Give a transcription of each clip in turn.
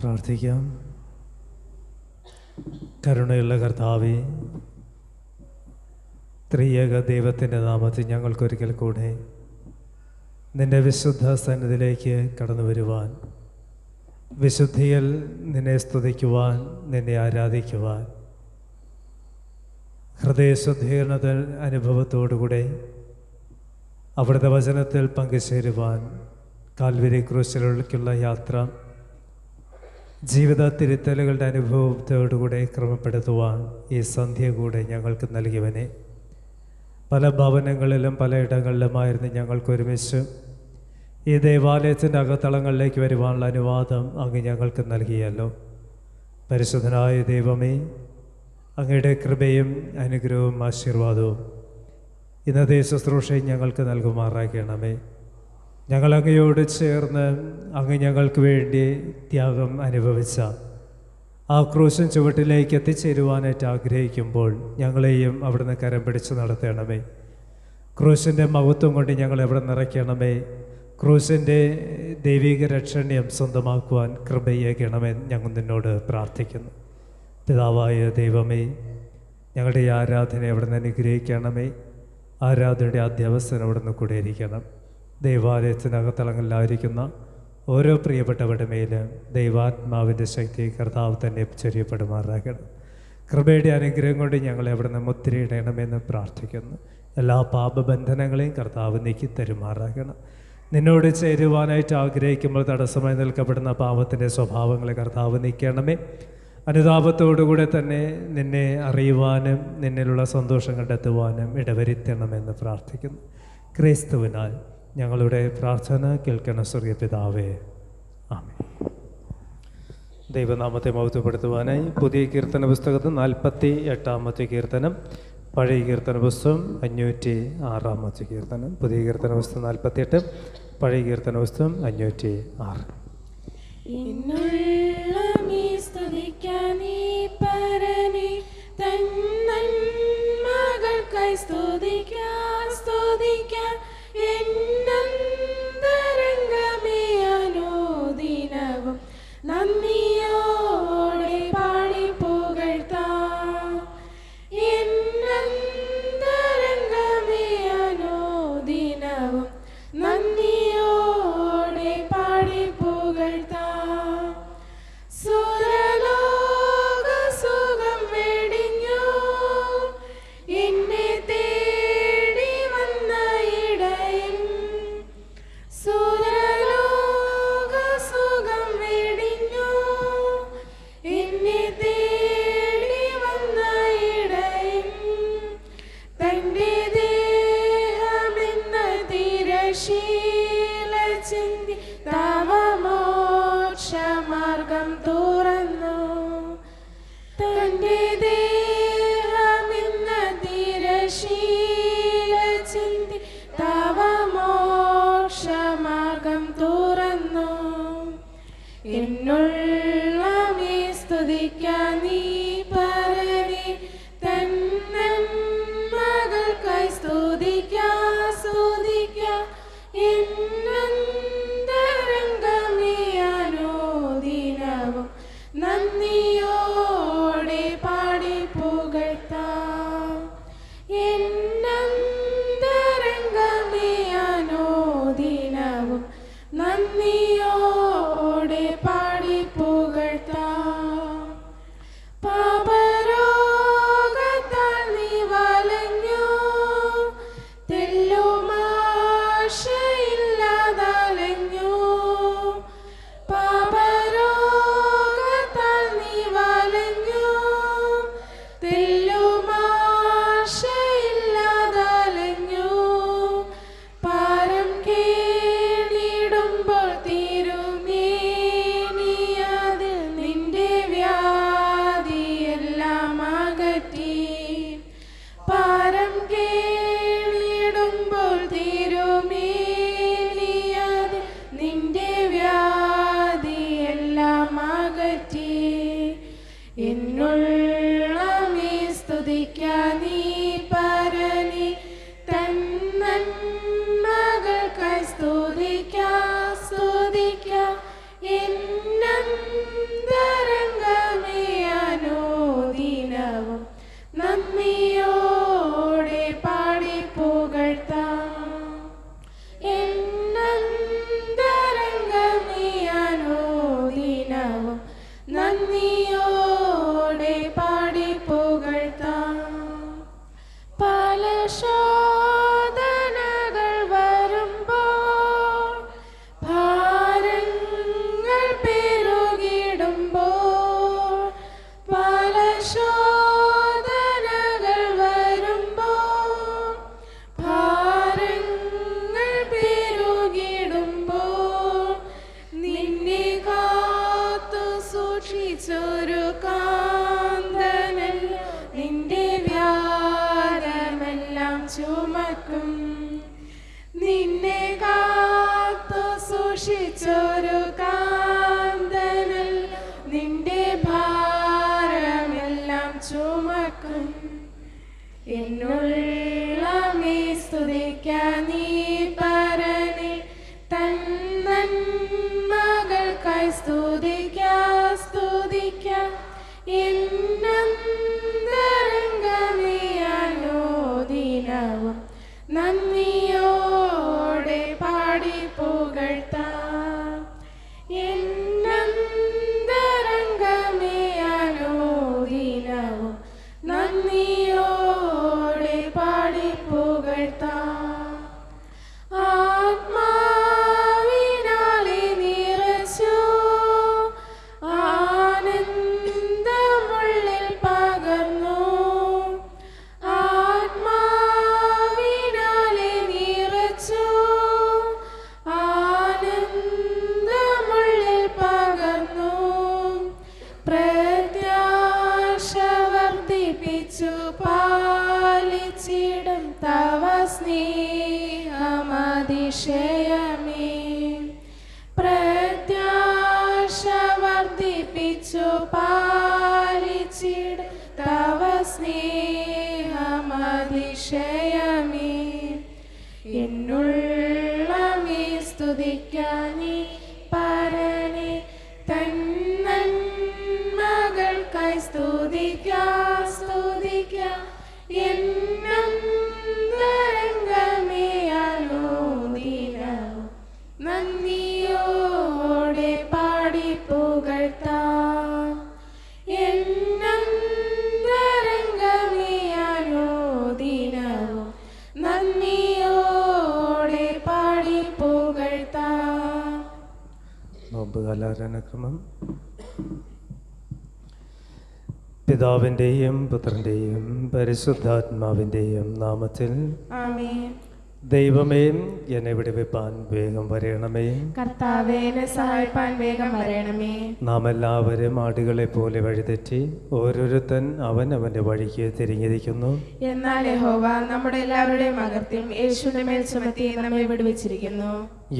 പ്രാർത്ഥിക്കാം. കരുണയുള്ള കർത്താവേ, ത്രിയേക ദൈവത്തിൻ്റെ നാമത്തിൽ ഞങ്ങൾക്കൊരിക്കൽ കൂടെ നിൻ്റെ വിശുദ്ധ സന്നിധിയിലേക്ക് കടന്നു വരുവാൻ, വിശുദ്ധിയിൽ നിന്നെ സ്തുതിക്കുവാൻ, നിന്നെ ആരാധിക്കുവാൻ, ഹൃദയശുദ്ധീകരണ അനുഭവത്തോടുകൂടെ അവിടുത്തെ വചനത്തിൽ പങ്കുചേരുവാൻ, കാൽവരി ക്രൂശിലേക്കുള്ള യാത്ര ജീവിത തിരുത്തലുകളുടെ അനുഭവത്തോടുകൂടെ ക്രമപ്പെടുത്തുവാൻ ഈ സന്ധ്യ കൂടെ ഞങ്ങൾക്ക് നൽകിയവനെ, പല ഭവനങ്ങളിലും പലയിടങ്ങളിലുമായിരുന്നു ഞങ്ങൾക്ക് ഒരുമിച്ച് ഈ ദേവാലയത്തിൻ്റെ അകത്തളങ്ങളിലേക്ക് വരുവാനുള്ള അനുവാദം അങ്ങ് ഞങ്ങൾക്ക് നൽകിയല്ലോ. പരിശുദ്ധനായ ദൈവമേ, അങ്ങയുടെ കൃപയും അനുഗ്രഹവും ആശീർവാദവും ഇന്നത്തെ ശുശ്രൂഷയും ഞങ്ങൾക്ക് നൽകുമാറാക്കണമേ. ഞങ്ങൾ അങ്ങയോട് ചേർന്ന് അങ്ങ് ഞങ്ങൾക്ക് വേണ്ടി ത്യാഗം അനുഭവിച്ച ആ ക്രൂശൻ ചുവട്ടിലേക്ക് എത്തിച്ചേരുവാനായിട്ട് ആഗ്രഹിക്കുമ്പോൾ ഞങ്ങളെയും അവിടുന്ന് കരം പിടിച്ച് നടത്തണമേ. ക്രൂശിൻ്റെ മഹത്വം കൊണ്ട് ഞങ്ങളെ അവിടെ നിറയ്ക്കണമേ. ക്രൂശിൻ്റെ ദൈവിക രക്ഷണ്യം സ്വന്തമാക്കുവാൻ കൃപയേകണമേ ഞങ്ങൾ നിന്നോട് പ്രാർത്ഥിക്കുന്നു. പിതാവായ ദൈവമേ, ഞങ്ങളുടെ ഈ ആരാധന അവിടെ നിന്ന് അനുഗ്രഹിക്കണമേ. ആരാധനയുടെ അധ്യവസ്ഥന അവിടെ നിന്ന് കൂടെ ഇരിക്കണം. ദൈവാലയത്തിനകത്തളങ്ങളിലായിരിക്കുന്ന ഓരോ പ്രിയപ്പെട്ടവരുടെ മേലും ദൈവാത്മാവിൻ്റെ ശക്തി കർത്താവ് തന്നെ ചൊരിയപ്പെടുമാറാകണം. കൃപയുടെ അനുഗ്രഹം കൊണ്ട് ഞങ്ങളെ അവിടെ നിന്ന് മുദ്രയിടണമെന്ന് പ്രാർത്ഥിക്കുന്നു. എല്ലാ പാപബന്ധനങ്ങളെയും കർത്താവ് നീക്കി തരുമാറാകണം. നിന്നോട് ചേരുവാനായിട്ട് ആഗ്രഹിക്കുമ്പോൾ തടസ്സമായി നിൽക്കപ്പെടുന്ന പാപത്തിൻ്റെ സ്വഭാവങ്ങളെ കർത്താവ് നീക്കണമേ. അനുതാപത്തോടുകൂടെ തന്നെ നിന്നെ അറിയുവാനും നിന്നിലുള്ള സന്തോഷം കണ്ടെത്തുവാനും ഇടവരുത്തണമെന്ന് പ്രാർത്ഥിക്കുന്നു. ക്രിസ്തുവിനാൽ ഞങ്ങളുടെ പ്രാർത്ഥന കേൾക്കണം സ്വർഗ്ഗീയ പിതാവേ, ആമേൻ. ദൈവനാമത്തെ മഹത്വപ്പെടുത്തുവാനായി പുതിയ കീർത്തന പുസ്തകത്തിൽ 48-ാമത്തെ കീർത്തനം, പഴയ കീർത്തന പുസ്തകം 506-ാമത്തെ കീർത്തനം. പുതിയ കീർത്തന പുസ്തകം 48, പഴയ കീർത്തന പുസ്തകം 506. നന്ദിയോടെ പാടി പുകഴ്ത്താം. എന്നന്തരംഗമേ അനുദിനവും നന്ദിയോടെ പാടി പുകഴ്ത്താം. സുരലോക സുഖം വെടിഞ്ഞു എന്നെ തേടി വന്ന ഇടയൻ. സുരലോക സുഖം വെടിഞ്ഞു എന്നെ തേടി വന്ന ഇടയൻ. തൻ്റെ ദേഹമെന്ന തിരശീല ചിന്തി തവമോക്ഷമാർഗം തുറന്നു. തൻ്റെ ദേഹമെന്ന തിരശീല ചിന്തി തവമോക്ഷമാർഗം തുറന്നു. എന്നുള്ളമേ സ്തുതിക്കാൻ നീ പരനെ തന്മകൾക്കായി സ്തുതിക്കാം. എന്നന്തരംഗമേ അനുദിനവും നന്ദിയോടെ പാടി പുകഴ്ത്താം. എന്നന്തരംഗമേ അനുദിനവും നന്ദിയോടെ പാടി പുകഴ്ത്താം. പാപരോഗത്താൽ നീ വലഞ്ഞു, തെല്ലുമാശയില്ലാതെ ക്രൂശിച്ചൊരു കാന്തനൽ നിന്റെ ഭാരമെല്ലാം ചുമക്കും. എന്നുള്ളമേ സ്തുതിക്കാൻ നീ പരനെ തന്മകൾക്കായി സ്തുതിക്കാം. എന്നന്തരംഗമേ അനുദിനവും നന്ദിയോടെ പാടി പുകഴ്ത്താം. എന്നന്തരംഗമേ അനുദിനവും നന്ദിയോടെ പാടി പുകഴ്ത്താം. ആത്മാവിനാലെ നിറച്ചു ആനന്ദമുള്ളിൽ പകർന്നു. ആത്മാവിനാലെ നിറച്ചു ആനന്ദമുള്ളിൽ പകർന്നു. പ്രത്യാശ വർദ്ധിപ്പിച്ചു പാലിച്ചിടും തവ സ്നേഹമതിശയമേ. പ്രത്യാശ വർദ്ധിപ്പിച്ചു പാലിച്ചിടും തവ സ്നേഹമതിശയമേ. എന്നുള്ളമേ സ്തുതിക്കാനേ പരനെ തന്മകൾക്കായി സ്തുതിക്കാം. എന്നന്തരംഗമേ അനുദിനവും നന്ദിയോടെ പാടി പുകഴ്ത്താം. എന്നന്തരംഗമേ അനുദിനവും നന്ദിയോടെ പാടി പുകഴ്ത്താം. നോമ്പുകാലാരാധനക്രമം. പിതാവിൻ്റെയും പുത്രൻ്റെയും പരിശുദ്ധാത്മാവിൻ്റെയും നാമത്തിൽ ആമേൻ. ദൈവമേ, എന്നെ വിടുവിപ്പാൻ വേഗം വരണമേ. കർത്താവേ, എന്നെ സഹായിപ്പാൻ വേഗം വരണമേ. നാം എല്ലാവരും ആടുകളെ പോലെ വഴിതെറ്റി ഓരോരുത്തൻ അവൻ്റെ വഴിക്ക് തിരിഞ്ഞിരിക്കുന്നു. എന്നാൽ യഹോവ നമ്മുടെ എല്ലാവരുടെയും അകൃത്യം യേശുവിന്റെ മേൽ ചുമത്തി നമ്മെ വിടുവിച്ചിരിക്കുന്നു.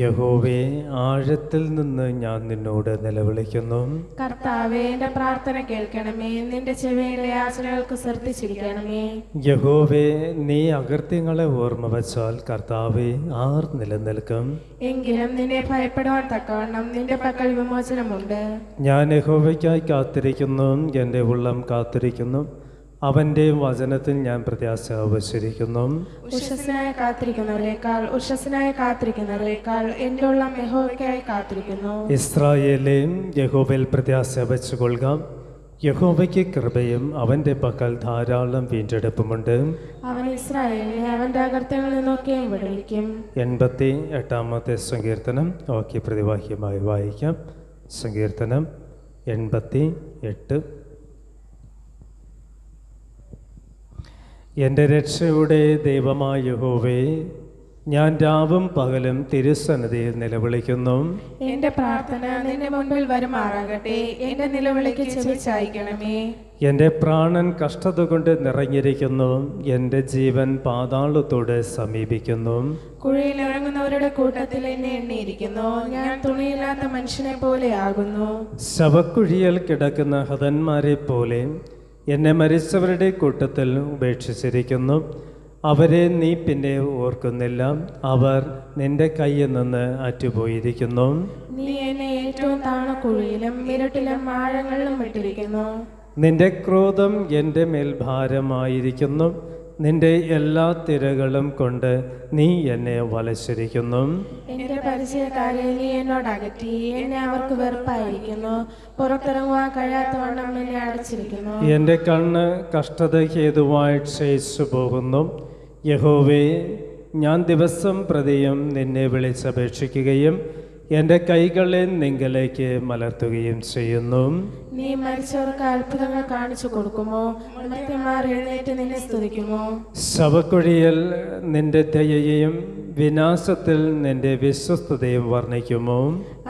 യഹോവേ, ആഴത്തിൽ നിന്ന് ഞാൻ നിന്നോട് നിലവിളിക്കുന്നു. കർത്താവേ, എന്റെ പ്രാർത്ഥന കേൾക്കണമേ. നിന്റെ ചെവിയിലെ യാചനകൾക്ക് ശ്രദ്ധിച്ചിരിക്കണമേ. യഹോവേ, നീ അകൃത്യങ്ങളെ ഓർമ്മ വച്ചാൽ കർത്താവേ, ആർ നിലനിൽക്കും? എങ്കിലും നിന്നെ ഭയപ്പെടുവാൻ തക്കവണ്ണം നിന്റെ പക്കൽ വിമോചനമുണ്ട്. ഞാൻ യഹോവയ്ക്കായി കാത്തിരിക്കുന്നു, എൻ്റെ ഉള്ളം കാത്തിരിക്കുന്നു. അവൻ്റെ വചനത്തിൽ ഞാൻ പ്രത്യാശ വച്ചിരിക്കുന്നു. ഉഷസ്സിനായി കാത്തിരിക്കുന്നവരെക്കാൾ എൻ്റെ ഉള്ളം യഹോവയ്ക്കായി കാത്തിരിക്കുന്നു. ഇസ്രായേലേ, യഹോവയിൽ പ്രത്യാശ വച്ചുകൊള്ളുക. യഹോവയ്ക്ക് കൃപയും അവൻ്റെ പക്കൽ ധാരാളം വീണ്ടെടുപ്പുമുണ്ട്. അവൻ ഇസ്രായേലിനെ അവന്റെ അകൃത്യങ്ങളിൽ നിന്നൊക്കെയും വിടുവിക്കും. 88-ാമത്തെ സങ്കീർത്തനം ഓക്കെ പ്രതിവാക്യമായി വായിക്കാം. സങ്കീർത്തനം 88. എൻ്റെ രക്ഷയുടെ ദൈവമായ യഹോവേ, ഞാൻ രാവും പകലും തിരുസന്നിധിയിൽ നിലവിളിക്കുന്നു. എന്റെ പ്രാർത്ഥന നിന്റെ മുൻപിൽ വരുമാറാകട്ടെ. എന്റെ നിലവിളിക്ക് ചെവി ചായ്ക്കണമേ. എൻ്റെ പ്രാണൻ കഷ്ടത കൊണ്ട് നിറഞ്ഞിരിക്കുന്നു. എൻ്റെ ജീവൻ പാതാളത്തോട് സമീപിക്കുന്നു. കുഴിയിൽ ഇറങ്ങുന്നവരുടെ കൂട്ടത്തിൽ എന്നെ എണ്ണിയിരിക്കുന്നു. ഞാൻ തുണിയില്ലാത്ത മനുഷ്യനെ പോലെ ആകുന്നു. ശവക്കുഴിയിൽ കിടക്കുന്ന ഹതന്മാരെ പോലെ എന്നെ മരിച്ചവരുടെ കൂട്ടത്തിൽ ഉപേക്ഷിച്ചിരിക്കുന്നു. അവരെ നീ പിന്നെ ഓർക്കുന്നില്ല. അവർ നിന്റെ കയ്യിൽ നിന്ന് അറ്റുപോയിരിക്കുന്നു. നീ എന്നെ ഏറ്റവും താണ കുഴിയിലും ഇരുട്ടിലും ആഴങ്ങളിലും ഇട്ടിരിക്കുന്നു. നിന്റെ ക്രോധം എൻ്റെ മേൽ ഭാരമായിരിക്കുന്നു. നിന്റെ എല്ലാ തിരകളും കൊണ്ട് നീ എന്നെ വലച്ചിരിക്കുന്നു. എന്റെ പരിചയക്കാരെ നീ എന്നോട് അകറ്റി. എന്നെ അവർക്ക് വെറുപ്പായിരിക്കുന്നു. പുറത്തിറങ്ങുവാൻ കഴിയാത്തവണ്ണം എന്നെ അടച്ചിരിക്കുന്നു. എൻ്റെ കണ്ണ് കഷ്ടത ഹേതുവായി ക്ഷയിച്ചു പോകുന്നു. യഹോവേ, ഞാൻ ദിവസം പ്രതിയും നിന്നെ വിളിച്ചപേക്ഷിക്കുകയും എൻ്റെ കൈകളെ നിങ്കലേക്ക് മലർത്തുകയും ചെയ്യുന്നു. നീ മരിച്ചവർക്ക് അത്ഭുതങ്ങൾ കാണിച്ചു കൊടുക്കുമോ? മൃത്യന്മാർ എഴുന്നേറ്റ് നിന്നെ സ്തുതിക്കുമോ? ശവക്കുഴിയിൽ നിന്റെ ദയയെയും വിനാശത്തിൽ നിന്റെ വിശ്വസ്തതയും വർണ്ണിക്കുമോ?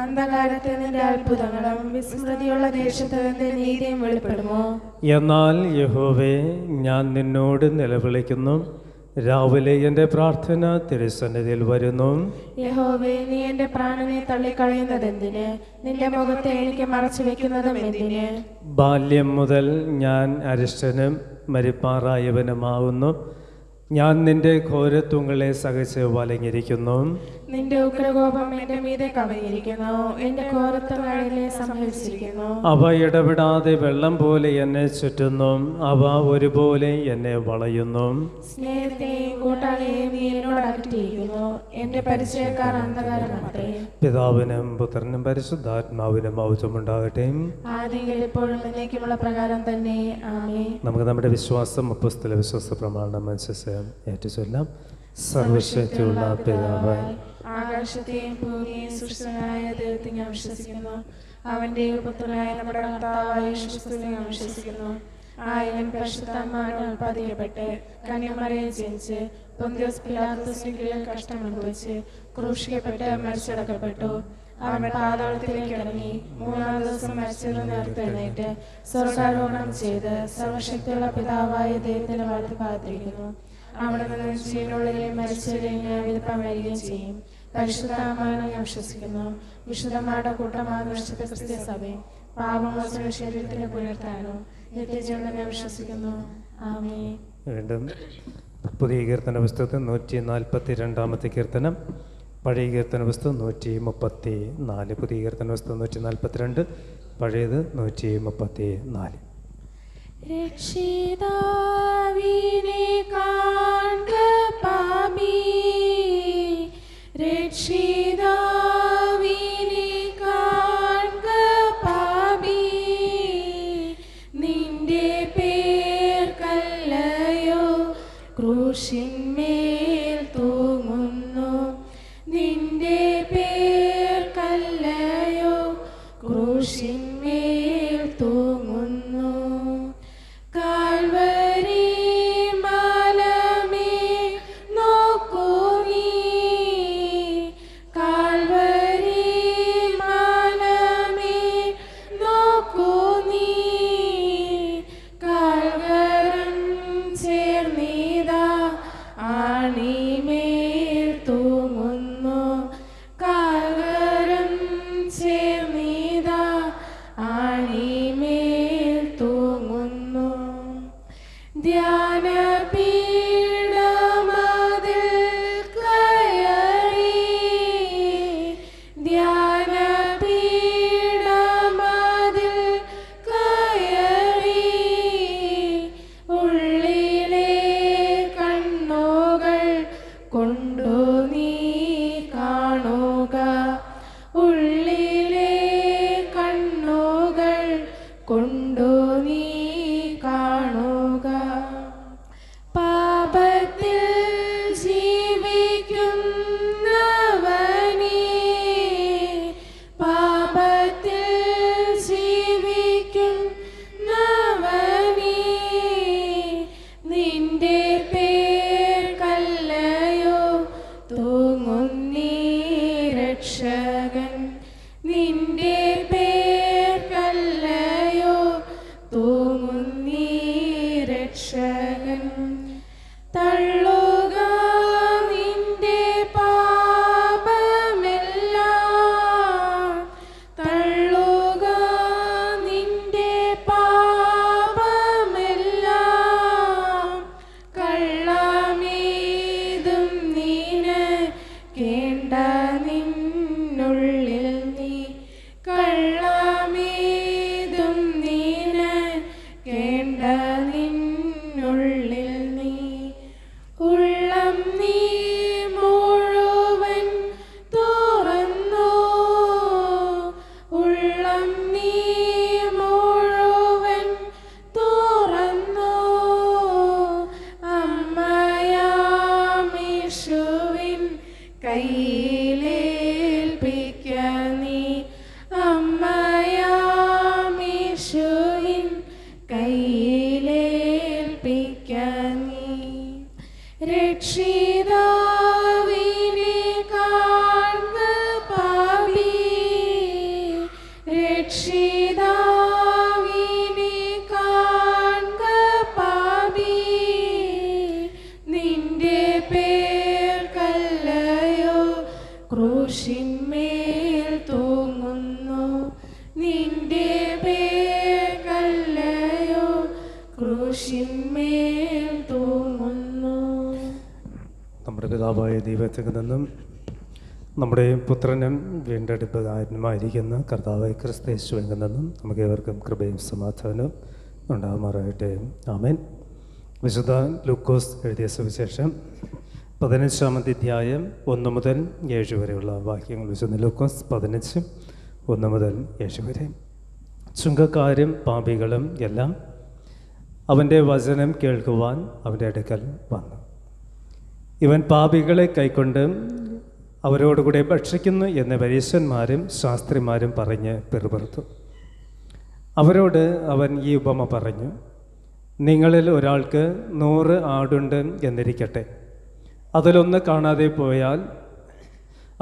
അന്ധകാരത്തെ നിന്റെ അത്ഭുതങ്ങളും വിസ്മൃതിയുള്ള ദേശത്ത് നിന്റെ നീതിയും വെളിപ്പെടുമോ? എന്നാൽ യഹോവേ, ഞാൻ നിന്നോട് നിലവിളിക്കുന്നു. രാവിലെ എൻ്റെ പ്രാർത്ഥന തിരുസന്നിധിയിൽ വരുന്നു. യഹോവേ, നീ എന്റെ പ്രാണനെ തള്ളിക്കളയുന്നത് എന്തിന്? നിന്റെ മുഖത്തെ എനിക്ക് മറച്ചു വെക്കുന്നതും എന്തിന്? ബാല്യം മുതൽ ഞാൻ അരിഷ്ടനും മരിപ്പാറായവനുമാവുന്നു. ഞാൻ നിന്റെ ഘോരത്വങ്ങളെ സഹിച്ച് വലഞ്ഞിരിക്കുന്നു. നിന്റെ ഉഗ്രകോപം എന്റെ മീതെ കവിഞ്ഞിരിക്കുന്നു. എന്റെ ഘോരത്വങ്ങൾ എന്നെ സംഭവിച്ചിരിക്കുന്നു. അവ ഇടപെടാതെ വെള്ളം പോലെ എന്നെ ചുറ്റുന്നു. അവ ഒരുപോലെ എന്നെ വളയുന്നു. സ്നേഹത്തെയും കൂട്ടാളിയെയും നീ എന്നോട് അകറ്റിയിരിക്കുന്നു. എന്റെ പരിചയക്കാർ അന്ധകാരമാത്രേ. പിതാവിനും പുത്രനും പരിശുദ്ധാത്മാവിനും മൗജമുണ്ടാകട്ടെ. ആദിയിൽ എപ്പോഴും എന്നേക്കുമുള്ള പ്രകാരം തന്നെ. ആമേൻ. നമുക്ക് നമ്മുടെ വിശ്വാസം അപ്പോസ്തല വിശ്വാസ പ്രമാണം അനുസരിച്ച് ഏറ്റുചൊല്ലാം. സർവശക്തിയുള്ള പിതാവായ ആകാശത്തെയും ഭൂമിയെയും സൃഷ്ടിച്ചവനായ ദൈവത്തെ ഞാൻ വിശ്വസിക്കുന്നു. അവന്റെ പുത്രനായ നമ്മുടെ കർത്താവായ യേശുക്രിസ്തുവിനെ ഞാൻ വിശ്വസിക്കുന്നു. ആയവൻ പരിശുദ്ധാത്മാവിനാൽ ഉൽപ്പാദിക്കപ്പെട്ട് കന്യമറിയയിൽ ജനിച്ച് പൊന്തിയോസ് പിലാത്തോസിന്റെ കീഴിൽ കഷ്ടം അനുഭവിച്ച് ക്രൂശിക്കപ്പെട്ട് മരിച്ചടക്കപ്പെട്ടു. അവൻ പാതാളത്തിലേക്ക് ഇറങ്ങി 3-ാം ദിവസം മരിച്ചവരിൽ നിന്ന് ഉയർത്തെഴുന്നേറ്റ് സ്വർഗ്ഗാരോഹണം ചെയ്ത് സർവശക്തിയുള്ള പിതാവായ ദൈവത്തിന്റെ വലത്തുഭാഗത്തിരിക്കുന്നു. അവിടെ നിന്ന് ജീവനുള്ളവരെയും മരിച്ചവരെയും വിധിപ്പാൻ വരികയും ചെയ്യും. പരിശുദ്ധാത്മാവിനെ ഞാൻ വിശ്വസിക്കുന്നു. വിശുദ്ധന്മാരുടെ കൂട്ടമാകുന്ന വിശുദ്ധ ക്രിസ്തീയ സഭയും പാപമോചന ശരീരത്തിന്റെ പുനരുത്ഥാനവും നിത്യജീവനെ ഞാൻ വിശ്വസിക്കുന്നു. ആമേൻ. വീണ്ടും പുതിയ കീർത്തന പുസ്തകത്തിൽ 142-ാമത്തെ കീർത്തനം, പഴയ കീർത്തന പുസ്തകം 134. പുതിയ കീർത്തന പുസ്തകം 142, പഴയത് 134. രക്ഷിതാവിനെ കാൺക പാപി, രക്ഷിതാവിനെ കാൺക പാപി, നിന്റെ പേർ കല്ലയോ ക്രൂശിന്മേൽ തൂങ്ങുന്നു. നിന്റെ പേർ കല്ലയോ ക്രൂശിന്മേൽ തൂങ്ങുന്നു. കാൽവരി മലമേൽ നോക്കൂ നീ, കാൽവരി മലമേൽ നോക്കൂ നീ. കാൽവരം ചേർന്നിതാ ആണിമേൽ തൂങ്ങുന്നു. കാൽവരം ചേർന്നിതാ ആണിമേൽ തൂങ്ങുന്നു. ധ്യാനപീഠമതിൽ കയറി, ധ്യാനപീഠമതിൽ കയറി, ഉള്ളിലെ കണ്ണുകൾ കൊണ്ടു നീ കാണുക. ഉള്ളിലെ കണ്ണുകൾ കൊണ്ടു നീ കാണുക. പാപത്തിൽ ജീവിക്കുന്നവനേ, പാപത്തിൽ ജീവിക്കുന്നവനേ, നിന്റെ പേർ കല്ലയോ തൂങ്ങുന്നീ രക്ഷകൻ. നിന്റെ പേർ കല്ലയോ തൂങ്ങുന്നീ രക്ഷകൻ. തള്ളുക നിന്റെ പാപമെല്ലാം, തള്ളുക നിന്റെ പാപമെല്ലാം. കള്ളമേതും നിനക്കേണ്ട നിന്നുള്ളിൽ നീ, കള്ളമേതും നിനക്കേണ്ട നിന്നുള്ളിൽ നീ. ഉള്ളം നീ മുഴുവൻ തുറന്നു, ഉള്ളം നീ മുഴുവൻ തുറന്നു. അമ്മയാമേശുവിൻ കയ്യിലേൽപ്പിക്ക നീ, അമ്മയാമേശുവിൻ കയ്യിലേൽപ്പിക്ക നീ. രക്ഷിതാവിനെ കാൺക പാപി, രക്ഷിതാവിനെ കാൺക പാപി, നിന്റെ ക്രൂശിന്മേൽ തൂങ്ങുന്നു നിന്റെ പേരല്ലയോ ക്രൂശിന്മേൽ തൂങ്ങുന്നു. നമ്മുടെ പിതാവായ ദൈവത്തിൽ നിന്നും നമ്മുടെ പുത്രനും വീണ്ടെടുപ്പുകാരനുമായിരിക്കുന്ന കർത്താവായ ക്രിസ്തയേശുവിൽ നിന്നും നമുക്ക് ഏവർക്കും കൃപയും സമാധാനവും ഉണ്ടാകുമാറാകട്ടെ. ആമേൻ. വിശുദ്ധ ലൂക്കോസ് എഴുതിയ സുവിശേഷം 15-ാം അധ്യായം 1 മുതൽ 7 വരെയുള്ള വാക്യങ്ങൾ. വിശുദ്ധ ലൂക്കോസ് 15, 1 മുതൽ 7 വരെ. ചുങ്കക്കാരും പാപികളും എല്ലാം അവൻ്റെ വചനം കേൾക്കുവാൻ അവൻ്റെ അടുക്കൽ വന്നു. ഇവൻ പാപികളെ കൈക്കൊണ്ട് അവരോടുകൂടെ ഭക്ഷിക്കുന്നു എന്ന് പരീശന്മാരും ശാസ്ത്രിമാരും പറഞ്ഞ് പിറുപിറുത്തു. അവരോട് അവൻ ഈ ഉപമ പറഞ്ഞു: നിങ്ങളിൽ ഒരാൾക്ക് 100 ആടുണ്ട് എന്നിരിക്കട്ടെ. അതിലൊന്ന് കാണാതെ പോയാൽ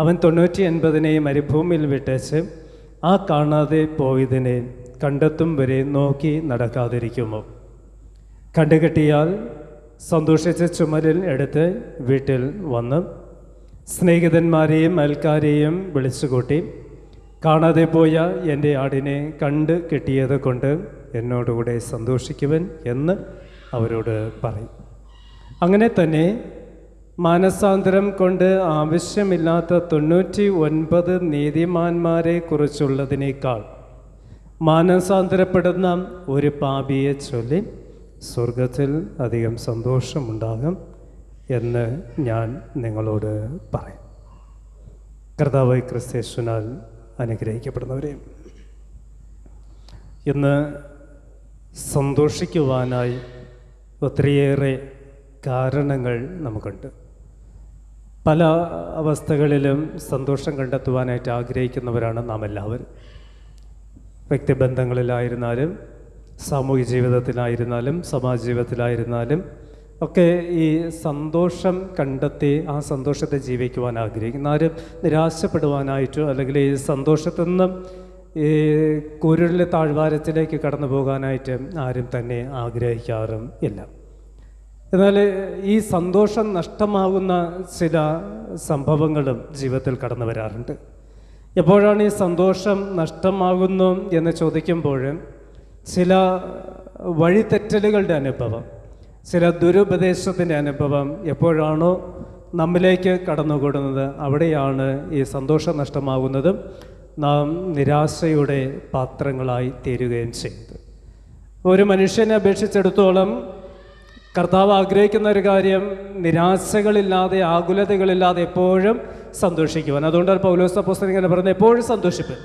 അവൻ 99 മരുഭൂമിയിൽ വിട്ടേച്ച് ആ കാണാതെ പോയതിനെ കണ്ടെത്തും വരെ നോക്കി നടക്കാതിരിക്കുമോ? കണ്ടുകിട്ടിയാൽ സന്തോഷിച്ച ചുമലിൽ എടുത്ത് വീട്ടിൽ വന്ന് സ്നേഹിതന്മാരെയും അയൽക്കാരെയും വിളിച്ചുകൂട്ടി, കാണാതെ പോയ എൻ്റെ ആടിനെ കണ്ട് കിട്ടിയത് കൊണ്ട് എന്നോടുകൂടെ സന്തോഷിക്കുവൻ എന്ന് അവരോട് പറയും. അങ്ങനെ തന്നെ മാനസാന്തരം കൊണ്ട് ആവശ്യമില്ലാത്ത 99 നീതിമാന്മാരെ കുറിച്ചുള്ളതിനേക്കാൾ മാനസാന്തരപ്പെടുന്ന ഒരു പാപിയെ ചൊല്ലി സ്വർഗത്തിൽ അധികം സന്തോഷമുണ്ടാകും എന്ന് ഞാൻ നിങ്ങളോട് പറയും. കർത്താവായ ക്രിസ്തയേശുവിനാൽ അനുഗ്രഹിക്കപ്പെടുന്നവരെ, ഇന്ന് സന്തോഷിക്കുവാനായി ഒത്തിരിയേറെ കാരണങ്ങൾ നമുക്കുണ്ട്. പല അവസ്ഥകളിലും സന്തോഷം കണ്ടെത്തുവാനായിട്ട് ആഗ്രഹിക്കുന്നവരാണ് നാം എല്ലാവരും. വ്യക്തിബന്ധങ്ങളിലായിരുന്നാലും സാമൂഹിക ജീവിതത്തിലായിരുന്നാലും സമാജ ജീവിതത്തിലായിരുന്നാലും ഒക്കെ ഈ സന്തോഷം കണ്ടെത്തി ആ സന്തോഷത്തെ ജീവിക്കുവാൻ ആഗ്രഹിക്കുന്ന ആരും നിരാശപ്പെടുവാനായിട്ടോ അല്ലെങ്കിൽ ഈ സന്തോഷത്തിൽ നിന്നും ഈ കുരുളിലെ താഴ്വാരത്തിലേക്ക് കടന്നു പോകാനായിട്ട് ആരും തന്നെ ആഗ്രഹിക്കാറും ഇല്ല. എന്നാൽ ഈ സന്തോഷം നഷ്ടമാകുന്ന ചില സംഭവങ്ങളും ജീവിതത്തിൽ കടന്നു വരാറുണ്ട്. എപ്പോഴാണ് ഈ സന്തോഷം നഷ്ടമാകുന്നു എന്ന് ചോദിക്കുമ്പോൾ ചില വഴിതെറ്റലുകളുടെ അനുഭവം, ചില ദുരുപദേശത്തിൻ്റെ അനുഭവം എപ്പോഴാണോ നമ്മിലേക്ക് കടന്നുകൂടുന്നത് അവിടെയാണ് ഈ സന്തോഷം നഷ്ടമാകുന്നതും നാം നിരാശയുടെ പാത്രങ്ങളായി തീരുകയും ചെയ്യുന്നത്. ഒരു മനുഷ്യനെ അപേക്ഷിച്ചിടത്തോളം കർത്താവ് ആഗ്രഹിക്കുന്ന ഒരു കാര്യം നിരാശകളില്ലാതെ ആകുലതകളില്ലാതെ എപ്പോഴും സന്തോഷിക്കുവാൻ. അതുകൊണ്ടാണ് പൗലോസ് അപ്പോസ്തലൻ ഇങ്ങനെ പറയുന്നത്, എപ്പോഴും സന്തോഷിപ്പൻ.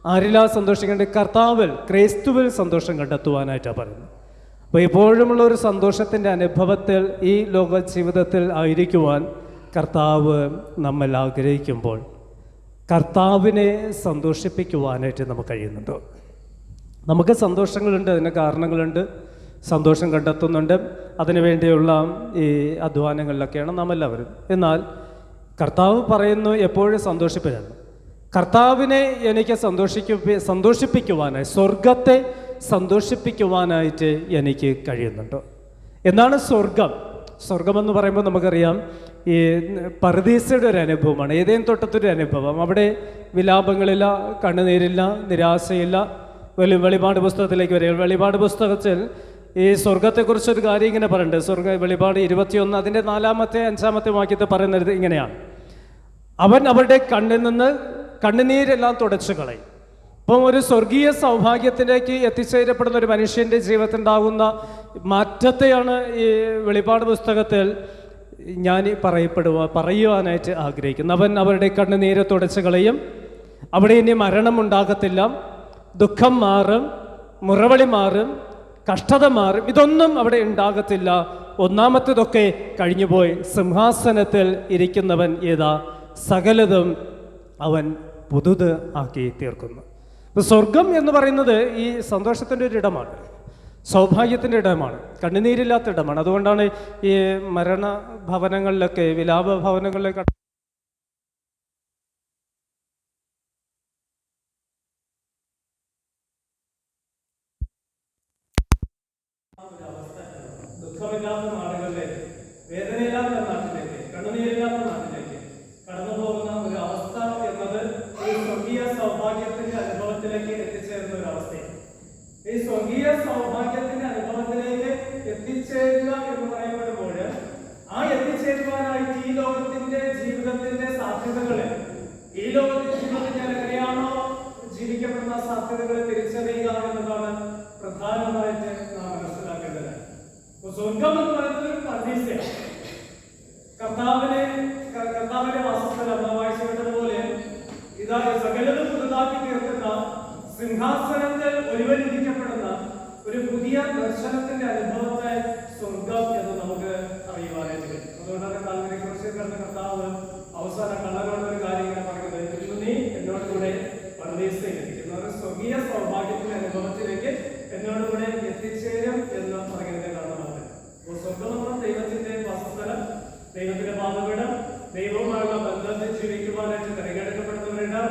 ആരിലാ സന്തോഷിക്കേണ്ടത്? കർത്താവിൽ, ക്രിസ്തുവിൽ സന്തോഷം കണ്ടെത്തുവാനായിട്ടാണ് പറയുന്നത്. അപ്പോൾ എപ്പോഴുമുള്ള ഒരു സന്തോഷത്തിൻ്റെ അനുഭവത്തിൽ ഈ ലോക ജീവിതത്തിൽ ആയിരിക്കുവാൻ കർത്താവ് നമ്മൾ ആഗ്രഹിക്കുമ്പോൾ കർത്താവിനെ സന്തോഷിപ്പിക്കുവാനായിട്ട് നമുക്ക് കഴിയുന്നുണ്ടോ? നമുക്ക് സന്തോഷങ്ങളുണ്ട്, അതിന് കാരണങ്ങളുണ്ട്, സന്തോഷം കണ്ടെത്തുന്നുണ്ട്, അതിനുവേണ്ടിയുള്ള ഈ അധ്വാനങ്ങളിലൊക്കെയാണ് നാം എല്ലാവരും. എന്നാൽ കർത്താവ് പറയുന്നു എപ്പോഴും സന്തോഷിപ്പിക്കുന്നു. കർത്താവിനെ എനിക്ക് സന്തോഷിപ്പിക്കുവാനായി, സ്വർഗത്തെ സന്തോഷിപ്പിക്കുവാനായിട്ട് എനിക്ക് കഴിയുന്നുണ്ടോ? എന്നാണ് സ്വർഗം. സ്വർഗമെന്ന് പറയുമ്പോൾ നമുക്കറിയാം ഈ പറുദീസയുടെ ഒരു അനുഭവമാണ്, ഏതേൻ തോട്ടത്തൊരു അനുഭവം. അവിടെ വിലാപങ്ങളില്ല, കണ്ണുനീരില്ല, നിരാശയില്ല. വെളിപാട് പുസ്തകത്തിലേക്ക് വരിക. വെളിപാട് പുസ്തകത്തിൽ ഈ സ്വർഗത്തെക്കുറിച്ചൊരു കാര്യം ഇങ്ങനെ പറയുന്നുണ്ട്. വെളിപാട് 21 അതിൻ്റെ 4-ാമത്തെ 5-ാമത്തെ വാക്യത്തിൽ പറയുന്നത് ഇങ്ങനെയാണ്: അവൻ അവരുടെ കണ്ണിൽ നിന്ന് കണ്ണുനീരെല്ലാം തുടച്ചു കളയും. അപ്പം ഒരു സ്വർഗീയ സൗഭാഗ്യത്തിലേക്ക് എത്തിച്ചേരപ്പെടുന്ന ഒരു മനുഷ്യൻ്റെ ജീവിതത്തിലുണ്ടാകുന്ന മാറ്റത്തെയാണ് ഈ വെളിപാട് പുസ്തകത്തിൽ ഞാൻ പറയുവാനായിട്ട് ആഗ്രഹിക്കുന്നത്. അവൻ അവരുടെ കണ്ണുനീര് തുടച്ചു കളയും. അവിടെ ഇനി മരണം ഉണ്ടാകത്തില്ല, ദുഃഖം മാറും, മുറവിളി മാറും, കഷ്ടത മാറും. ഇതൊന്നും അവിടെ ഉണ്ടാകത്തില്ല. ഒന്നാമത്തേതൊക്കെ കഴിഞ്ഞുപോയി. സിംഹാസനത്തിൽ ഇരിക്കുന്നവൻ ഏതാ? സകലതും അവൻ പുതുത് ആക്കി തീർക്കുന്നു. അപ്പോൾ സ്വർഗം എന്ന് പറയുന്നത് ഈ സന്തോഷത്തിൻ്റെ ഒരു ഇടമാണ്, സൗഭാഗ്യത്തിൻ്റെ ഇടമാണ്, കണ്ണുനീരില്ലാത്ത ഇടമാണ്. അതുകൊണ്ടാണ് ഈ മരണഭവനങ്ങളിലൊക്കെ, വിലാപ ഭവനങ്ങളിലൊക്കെ ദുഃഖമില്ലാത്ത നാടുകളിലേക്ക്, വേദനയില്ലാത്ത നാട്ടിലേക്ക്, കണ്ണുനീരില്ലാത്ത നാട്ടിലേക്ക് കടന്നു പോകുന്ന ഒരു അവസ്ഥ അനുഭവത്തിലേക്ക് എത്തിച്ചേരുന്ന ഒരു അവസ്ഥയാണ്. ഈ സ്വർഗീയ സൗഭാഗ്യത്തിന്റെ അനുഭവത്തിലേക്ക് എത്തിച്ചേരുക എന്ന് പറയപ്പെടുമ്പോൾ ആ എത്തിച്ചേരുവാനായിട്ട് ഈ ലോകത്തിന്റെ ജീവിതത്തിന്റെ സാധ്യതകളെ, ഈ ലോകത്തിന്റെ ജീവിതത്തിൽ എങ്ങനെയാണോ ജീവിക്കപ്പെടുന്ന സാധ്യതകളെ തിരിച്ചറിയുക എന്നതാണ് പ്രധാനമായിട്ട് നാം മനസ്സിലാക്കേണ്ടത്. സ്വർഗം എന്ന് പറയുന്നത് ഒരു പർദീസയാണ്. കർത്താവിന്റെ വാസസ്ഥലം നാം വായിച്ചതുപോലെ ഇതാ സകലതും പുതുതാക്കി തീർക്കുന്ന സിംഹാസനത്തിൽ ഒരുവനിരിക്കപ്പെടുന്ന ഒരു പുതിയ ദർശനത്തിന്റെ അനുഭവത്തെ സ്വർഗം എന്ന് നമുക്ക് അറിയുവാനായിട്ട് കഴിയും. അതുകൊണ്ടാണ് താങ്കളെ കുറിച്ച് കണ്ട കർത്താവ് അവസാന കള്ളകളുടെ ഒരു കാര്യം ഇങ്ങനെ പറയുന്നത്, ഇന്ന് നീ എന്നോട് കൂടെ പരദേശയിലെത്തിക്കുന്ന സ്വർഗീയ സൗഭാഗ്യത്തിന്റെ അനുഭവത്തിലേക്ക് എന്നോട് കൂടെ എത്തിച്ചേരും എന്ന് പറയുന്നത് കാണുന്നത്. അപ്പോൾ സ്വർഗം എന്ന ദൈവത്തിന്റെ വാസസ്ഥലം, ദൈവത്തിന്റെ പാതപീഠം, ദൈവവുമായുള്ള ബന്ധത്തിൽ ജീവിക്കുവാനായിട്ട് തിരഞ്ഞെടുക്കപ്പെടുന്നവരുടെ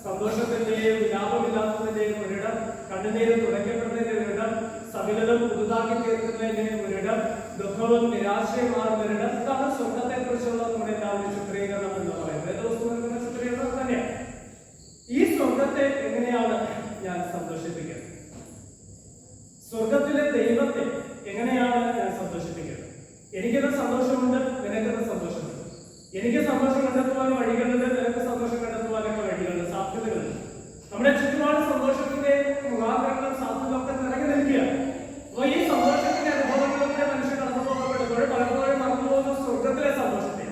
സന്തോഷത്തിന്റെയും വിലാപമില്ലാത്തതിന്റെയും ഒരിടം, കണ്ണുനീര് തുടയ്ക്കപ്പെടുന്നതിന്റെ ഒരിടം, സകലതും പുതുതാക്കി തീർക്കുന്നതിന്റെ ഒരിടം, ദുഃഖവും നിരാശയും മാറുന്നൊരിടം. ഇതാണ് സ്വർഗത്തെ കുറിച്ചുള്ള നമ്മുടെ എല്ലാവരും ചിത്രീകരണം എന്ന് പറയുന്നത്. ചിത്രീകരണം തന്നെയാണ്. ഈ സ്വർഗത്തെ എങ്ങനെയാണ് ഞാൻ സന്തോഷിപ്പിക്കുന്നത്? സ്വർഗത്തിലെ ദൈവത്തെ എങ്ങനെയാണ് ഞാൻ സന്തോഷിപ്പിക്കുന്നത്? എനിക്കെന്ന സന്തോഷമുണ്ട്, നിനക്കെന്ന സന്തോഷമുണ്ട്. എനിക്ക് സന്തോഷം കണ്ടെത്തുവാൻ വഴികളുണ്ട്, നിനക്ക് സന്തോഷം കണ്ടെത്തുവാനൊക്കെ വഴികളുണ്ട്, സാധ്യതകളുണ്ട്. നമ്മുടെ ചുറ്റുപാട് സന്തോഷത്തിന്റെ മുഖാന്തരങ്ങളും സാധ്യതകളൊക്കെ നിറഞ്ഞു നിൽക്കുകയാണ്. അപ്പൊ ഈ സന്തോഷത്തിന്റെ അനുഭവങ്ങളിലൂടെ മനുഷ്യൻ കടന്നു പോകപ്പെടുമ്പോൾ പലപ്പോഴും മറന്നു പോകുന്ന സ്വർഗത്തിലെ സന്തോഷത്തെ.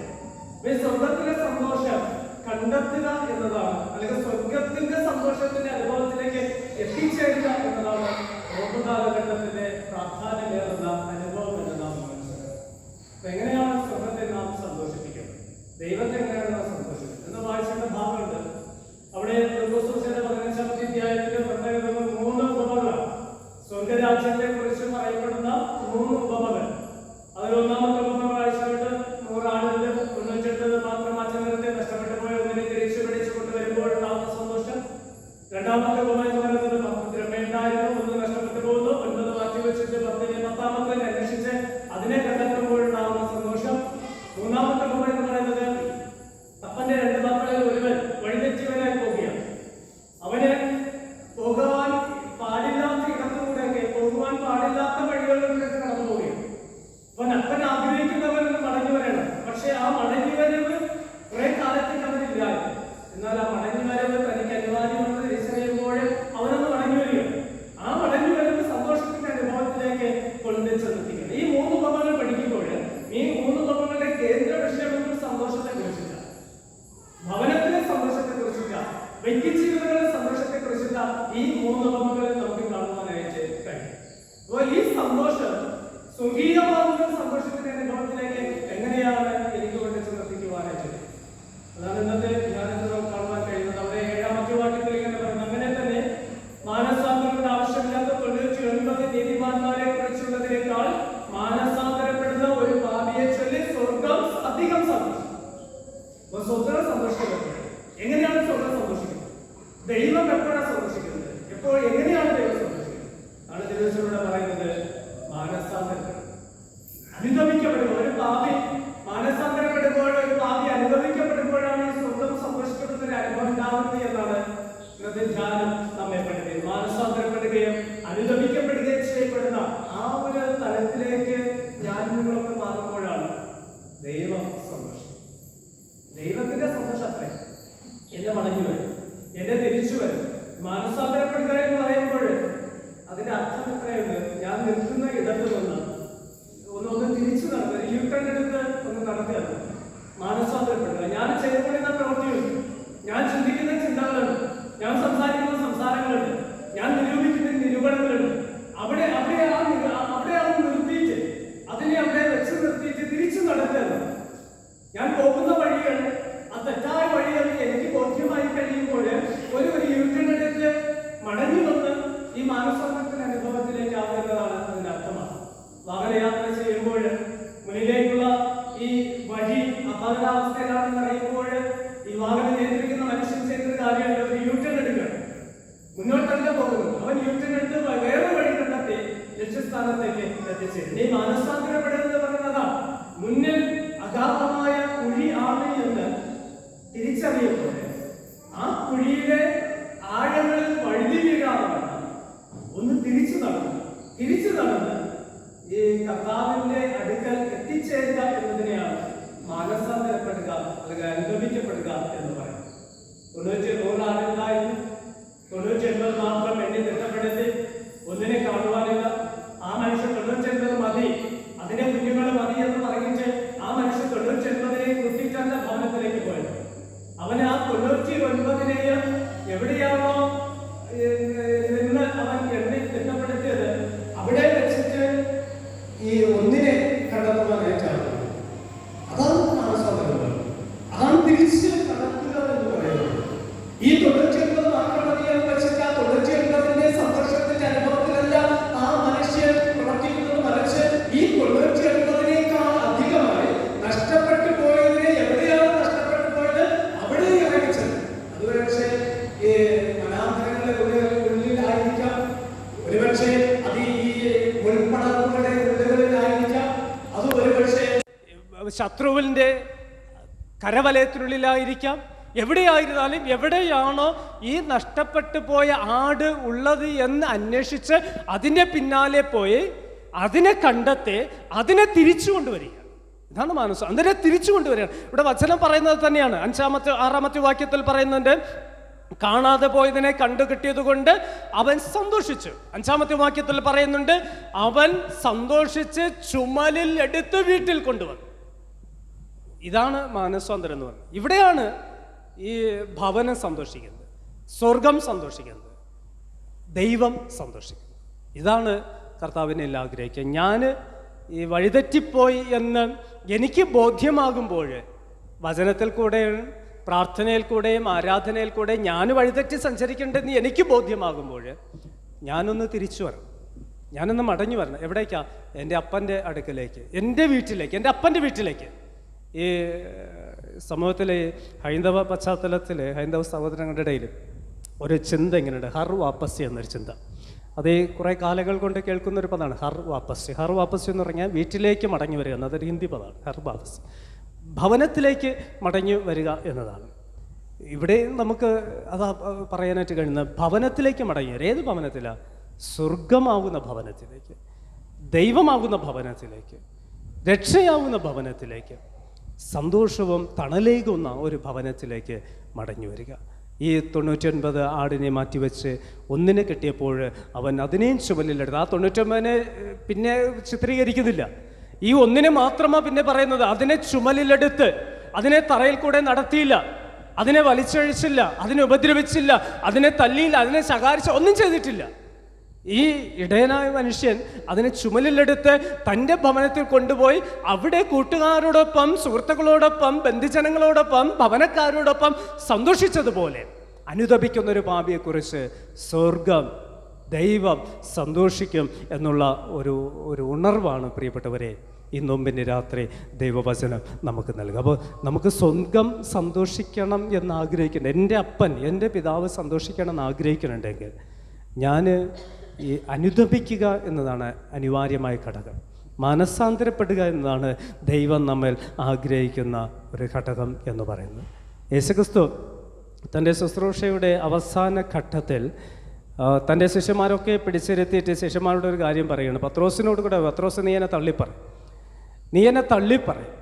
ഈ സ്വർഗത്തിലെ സന്തോഷം കണ്ടെത്തുക എന്നതാണ്, അല്ലെങ്കിൽ സ്വർഗത്തിന്റെ സന്തോഷത്തിന്റെ അനുഭവത്തിലേക്ക് എത്തിച്ചേരുക എന്നതാണ് ഓരോ കാലഘട്ടത്തിന്റെ പ്രാധാന്യമേറുന്ന അനുഭവം എന്ന് നാം മനസ്സിലാക്കുക. അപ്പൊ എങ്ങനെയാണ് സ്വർഗത്തെ നാം സന്തോഷിപ്പിക്കുന്നത്? ദൈവത്തെ എങ്ങനെയാണ് നാം സന്തോഷിക്കുന്നത് എന്ന് വായിച്ചിട്ട് ഭാഗമുണ്ട്. അവിടെ 15-ാം അധ്യായത്തിന്റെ പ്രത്യേകത 3 ഉപമകളാണ്. സ്വർഗരാജ്യത്തെ കുറിച്ച് പറയപ്പെടുന്ന 3 ഉപമകൾ. അതിൽ ഒന്നാമത്തെ ഉപമ വായിച്ചിട്ട് 100 ആളുകൾ 98 മാത്രം അച്ഛനത്തെ നഷ്ടപ്പെട്ടു പോയ ഒന്നിനെ തിരിച്ചു പിടിച്ചു കൊണ്ടുവരുമ്പോൾ ഉണ്ടാവുന്ന സന്തോഷം. രണ്ടാമത്തെ ഉപമ എന്ന് പറയുന്നത് 10 തിരമേണ്ടായിരുന്നു, 1 നഷ്ടപ്പെട്ടു പോകുന്നു, 9 മാറ്റിവെച്ചിട്ട് 10-ാമത്തെ അന്വേഷിച്ച് അതിനെ കണ്ടെത്തുമ്പോഴുണ്ടാവുന്ന സന്തോഷം. മൂന്നാമത്തെ ഉപമ എന്ന് പറയുന്നത് അപ്പന്റെ 2 മക്കളിൽ ഒരുവൻ വഴിതെറ്റിയവനായി പോകുകയാണ്. അവന് പോകുവാൻ പാടില്ലാത്ത ഇടത്തുകൂടെയൊക്കെ, പോകുവാൻ പാടില്ലാത്ത വഴികളിലൂടെ കടന്നു പോവുകയാണ്. അപ്പൻ ആഗ്രഹിക്കുന്നവൻ മടങ്ങി വരണം. പക്ഷെ ആ മടങ്ങി വരവ് കുറെ കാലത്തേക്ക് അവനില്ല. എന്നാൽ ആ മടങ്ങി വരവ് തനിക്ക് അനിവാര്യമെന്ന് തിരിച്ചറിയുമ്പോൾ അവനൊന്ന് മടങ്ങി വരികയാണ്. ആ മടങ്ങി വരവ് സന്തോഷത്തിന്റെ അനുഭവത്തിലേക്ക് കൊണ്ടുചെന്നെത്തിക്കുന്നത്. ഈ 3 ഉപമകൾ പഠിക്കുമ്പോൾ ഈ 3 ഉപമകളുടെ കേന്ദ്ര വിഷയമെന്ന് സന്തോഷത്തെ കുറിച്ചില്ല, ഭവനത്തിലെ സന്തോഷത്തെ കുറിച്ചില്ല, വ്യക്തിജീവിതങ്ങളുടെ സന്തോഷത്തെ കുറിച്ചില്ല. ഈ 3 ഉപമകളെ നമുക്ക് കാണുവാനായിട്ട് കഴിയും. അപ്പോൾ ഈ സന്തോഷം സ്വർഗീയമാകുന്ന സന്തോഷത്തിന്റെ അനുഭവത്തിലേക്ക് എങ്ങനെയാണ് എനിക്ക് കൊണ്ട് ചെന്നെത്തിക്കുവാനായിട്ട്? അതാണ് ഇന്നത്തെ ധ്യാനത്തിൽ കാണുവാൻ കഴിയുന്നത്. അവിടെ 7-ാമത്തെ വാക്യത്തിൽ ഇങ്ങനെ പറയുന്നത്, അങ്ങനെ തന്നെ മാനസാന്തരത്തിന് ആവശ്യമില്ലാത്ത 99 നീതിമാന്മാരെ കുറിച്ചുള്ളതിനേക്കാൾ മാനസാന്തരപ്പെടുന്ന ഒരു പാപിയെ ചൊല്ലി സ്വർഗം അധികം സന്തോഷിക്കും. സ്വർഗം സന്തോഷിക്കുന്നത് എങ്ങനെയാണ്? സ്വർഗം സന്തോഷിക്കുന്നത് ദൈവം എപ്പോഴാണ് സന്തോഷിക്കുന്നത്? എങ്ങനെയാണ് ദൈവം സന്തോഷിക്കുന്നത്? ആണ് തിരുവചനത്തിലൂടെ പറയുന്നത്. മാനസാന്തരപ്പെടും, അനുഗമിക്കപ്പെടുമ്പോൾ ഒരു പാപി മാനസാന്തരപ്പെടുമ്പോൾ, ഒരു പാപി അനുഗമിക്കപ്പെടുമ്പോഴാണ് ഈ സ്വർഗം സന്തോഷിക്കപ്പെടുന്ന ഒരു അനുഭവം ഉണ്ടാവുന്നത് എന്നാണ് ഇന്നത്തെ ധ്യാനം നമ്മെ പഠിപ്പിക്കുന്നത്. മാനസാന്തരപ്പെടുകയും അനുഗമിക്കപ്പെടുകയും ചെയ്യപ്പെടുന്ന ആ ഒരു തലത്തിലേക്ക് ഞാൻ നിങ്ങളൊക്കെ മാറുമ്പോഴാണ് ദൈവം സന്തോഷം. ദൈവത്തിന്റെ സന്തോഷം അത്രേ. എന്നെ മടങ്ങി വരും, എന്നെ തിരിച്ചു വരും. മാനസാന്തരപ്പെടുക എന്ന് പറയുമ്പോൾ അതിന്റെ അർത്ഥം എത്രയുണ്ട്? ഞാൻ നിൽക്കുന്ന ഇടത്ത് നിന്ന് ഒന്ന് തിരിച്ചു നടത്തുക, യൂട്ടേൺ എടുത്ത് ഒന്ന് നടത്തുകയാണ് മാനസാന്തരപ്പെടുക. ഞാൻ ചെയ്തുകൊണ്ടിരുന്ന പ്രവൃത്തിയുണ്ട്, ഞാൻ ചിന്തിക്കുന്ന ചിന്തകളുണ്ട്, ഞാൻ സംസാരിക്കുന്ന സംസാരങ്ങളുണ്ട്, ഞാൻ നിരൂപിക്കുന്ന നിരൂപണങ്ങളുണ്ട്. അവിടെ നിർത്തിയിട്ട്, അതിനെ അവിടെ വെച്ച് നിർത്തിയിട്ട് തിരിച്ചു നടത്തുക. ഞാൻ പോകുന്ന വഴികൾ, ആ തെറ്റായ വഴികൾ എനിക്ക് ബോധ്യമായി കഴിയുമ്പോൾ ഒരു യൂട്ടേൺ എടുത്ത് മടങ്ങി വന്ന് ഈ മാനസാന്തരത്തിന്റെ അനുഭവത്തിലേക്ക് ആവുന്നതാണ് അതിന്റെ അർത്ഥമാണ്. വാഹനയാത്ര ചെയ്യുമ്പോൾ മുന്നിലേക്കുള്ള ഈ വഴി അപകടാവസ്ഥയിലാണെന്ന് അറിയുമ്പോൾ ഈ വാഹനം നിയന്ത്രിക്കുന്ന മനുഷ്യൻ ചെയ്യുന്ന കാര്യമുണ്ട്, ഒരു യൂട്ടേൺ എടുക്കുകയാണ്. മുന്നോട്ടല്ല പോകുന്നു, അവൻ യൂട്ടേൺ എടുത്ത് വേറെ വഴി കണ്ടെത്തി ലക്ഷ്യസ്ഥാനത്തേക്ക് എത്തിച്ചേരും. ഈ മാനസാന്തരപ്പെടുന്നത് പറയുന്നതാണ് മുന്നിൽ അഗാധമായ കുഴി ആണ് എന്ന് തിരിച്ചറിയുമ്പോൾ ആ കുഴിയിലെ ആഴങ്ങളിൽ വഴുതി ആ 99 എവിടെയാണോ നിന്ന് അവൻ എണ്ണി തിട്ടപ്പെടുത്തിയത് അവിടെ വെച്ചിട്ട് ഈ ഒന്നിനെ കണ്ടെത്തുവാനായിട്ടാണ്. അതാണ് മാനസാന്തരം, അതാണ് തിരിച്ച് കടക്കുക എന്ന് പറയുന്നത്. ഈ 99 മാത്രം മതിയെന്ന് വെച്ചിട്ട് ആ 99ന്റെ സന്തോഷത്തിന്റെ അനുഭവത്തിലല്ല ആ മനുഷ്യൻ പ്രവർത്തിക്കുന്നത്. മറിച്ച് ഈ 99നേക്കാൾ അധികമായി നഷ്ടപ്പെട്ടു പോയതിനെ എവിടെയാണ് നഷ്ടപ്പെട്ടു പോയത് അവിടെ ഇറങ്ങിച്ചത്. അത് പക്ഷേ ഈ മനാന്തരങ്ങളുടെ ഉള്ളിലായിരിക്കാം, ഒരുപക്ഷെ അത് ഈ മുൾപ്പടവുകളുടെ ഉള്ളുകളിലായിരിക്കാം, അത് ഒരുപക്ഷെ ശത്രുവിന്റെ കരവലയത്തിനുള്ളിലായിരിക്കാം. എവിടെയായിരുന്നാലും എവിടെയാണോ ഈ നഷ്ടപ്പെട്ടു പോയ ആട് ഉള്ളത് എന്ന് അന്വേഷിച്ച് അതിൻ്റെ പിന്നാലെ പോയി അതിനെ കണ്ടെത്തി അതിനെ തിരിച്ചു കൊണ്ടുവരിക. ഇതാണ് മാനസം. അതിനെ തിരിച്ചു കൊണ്ടുവരിക. ഇവിടെ വചനം പറയുന്നത് തന്നെയാണ്. 6-ാമത്തെ വാക്യത്തിൽ പറയുന്നുണ്ട്, കാണാതെ പോയതിനെ കണ്ടു കിട്ടിയത് കൊണ്ട് അവൻ സന്തോഷിച്ചു. 5-ാമത്തെ വാക്യത്തിൽ പറയുന്നുണ്ട്, അവൻ സന്തോഷിച്ച് ചുമലിൽ എടുത്ത് വീട്ടിൽ കൊണ്ടുവന്നു. ഇതാണ് മാനസാന്തരം എന്ന് പറയുന്നത്. ഇവിടെയാണ് ഈ ഭവനം സന്തോഷിക്കുന്നത്, സ്വർഗം സന്തോഷിക്കുന്നത്, ദൈവം സന്തോഷിക്കുന്നത്. ഇതാണ് കർത്താവിനെ ആഗ്രഹിക്കുക. ഞാൻ ഈ വഴിതെറ്റിപ്പോയി എന്ന് എനിക്ക് ബോധ്യമാകുമ്പോൾ വചനത്തിൽ കൂടെയും പ്രാർത്ഥനയിൽ കൂടെയും ആരാധനയിൽ കൂടെയും ഞാൻ വഴിതെറ്റി സഞ്ചരിക്കേണ്ടതെന്ന് എനിക്ക് ബോധ്യമാകുമ്പോൾ ഞാനൊന്ന് തിരിച്ചു വരണം, ഞാനൊന്ന് മടങ്ങി വരണം. എവിടേക്കാ? എൻ്റെ അപ്പൻ്റെ അടുക്കലേക്ക്, എൻ്റെ വീട്ടിലേക്ക്, എൻ്റെ അപ്പൻ്റെ വീട്ടിലേക്ക്. ഈ സമൂഹത്തിലെ ഹൈന്ദവ പശ്ചാത്തലത്തിൽ ഹൈന്ദവ സഹോദരങ്ങളുടെ ഇടയിൽ ഒരു ചിന്ത ഇങ്ങനെയുണ്ട്, ഹർ വാപ്പസി എന്നൊരു ചിന്ത. അത് കുറേ കാലങ്ങൾ കൊണ്ട് കേൾക്കുന്ന ഒരു പദമാണ് ഹർ വാപ്പസി. ഹർ വാപ്പസി എന്ന് പറഞ്ഞാൽ വീട്ടിലേക്ക് മടങ്ങി വരിക എന്നത് ഒരു ഹിന്ദി പദമാണ്. ഹർ വാപ്പസി ഭവനത്തിലേക്ക് മടങ്ങി വരിക എന്നതാണ്. ഇവിടെ നമുക്ക് അത് പറയാനായിട്ട് കഴിയുന്നത് ഭവനത്തിലേക്ക് മടങ്ങി വരിക. ഏത് ഭവനത്തിലാണ്? സ്വർഗമാകുന്ന ഭവനത്തിലേക്ക്, ദൈവമാകുന്ന ഭവനത്തിലേക്ക്, രക്ഷയാവുന്ന ഭവനത്തിലേക്ക്, സന്തോഷവും തണലേകുന്ന ഒരു ഭവനത്തിലേക്ക് മടങ്ങി വരിക. ഈ 99 ആടിനെ മാറ്റിവെച്ച് ഒന്നിനെ കിട്ടിയപ്പോൾ അവൻ അതിനെയും ചുമലിലെടുത്ത്, ആ 99നെ പിന്നെ ചിത്രീകരിക്കുന്നില്ല, ഈ ഒന്നിനെ മാത്രമാണ് പിന്നെ പറയുന്നത്. അതിനെ ചുമലിലെടുത്ത് അതിനെ തറയിൽ കൂടെ നടത്തിയില്ല, അതിനെ വലിച്ചഴിച്ചില്ല, അതിനെ ഉപദ്രവിച്ചില്ല, അതിനെ തല്ലിയില്ല, അതിനെ ശകാരിച്ച ഒന്നും ചെയ്തിട്ടില്ല. ഈ ഇടയനായ മനുഷ്യൻ അതിനെ ചുമലിലെടുത്ത് തൻ്റെ ഭവനത്തിൽ കൊണ്ടുപോയി അവിടെ കൂട്ടുകാരോടൊപ്പം, സുഹൃത്തുക്കളോടൊപ്പം, ബന്ധുജനങ്ങളോടൊപ്പം, ഭവനക്കാരോടൊപ്പം സന്തോഷിച്ചതുപോലെ അനുതപിക്കുന്നൊരു പാപിയെക്കുറിച്ച് സ്വർഗം, ദൈവം സന്തോഷിക്കും എന്നുള്ള ഒരു ഉണർവാണ് പ്രിയപ്പെട്ടവരെ ഈ നോമ്പിൻ്റെ രാത്രി ദൈവവചനം നമുക്ക് നൽകുക. അപ്പോൾ നമുക്ക് സ്വർഗം സന്തോഷിക്കണം എന്ന് ആഗ്രഹിക്കുന്നുണ്ട്, എൻ്റെ അപ്പൻ, എൻ്റെ പിതാവ് സന്തോഷിക്കണം എന്ന് ആഗ്രഹിക്കുന്നുണ്ടെങ്കിൽ ഞാൻ ഈ അനുതപിക്കുക എന്നതാണ് അനിവാര്യമായ ഘടകം. മനസ്സാന്തരപ്പെടുക എന്നതാണ് ദൈവം നമ്മൾ ആഗ്രഹിക്കുന്ന ഒരു ഘടകം എന്ന് പറയുന്നത്. യേശുക്രിസ്തു തൻ്റെ ശുശ്രൂഷയുടെ അവസാന ഘട്ടത്തിൽ തൻ്റെ ശിഷ്യന്മാരൊക്കെ പിടിച്ചിരുത്തിയിട്ട് ശിഷ്യന്മാരുടെ ഒരു കാര്യം പറയുകയാണ്. പത്രോസിനോട് കൂടെ, പത്രോസ് നീ എന്നെ തള്ളിപ്പറയും,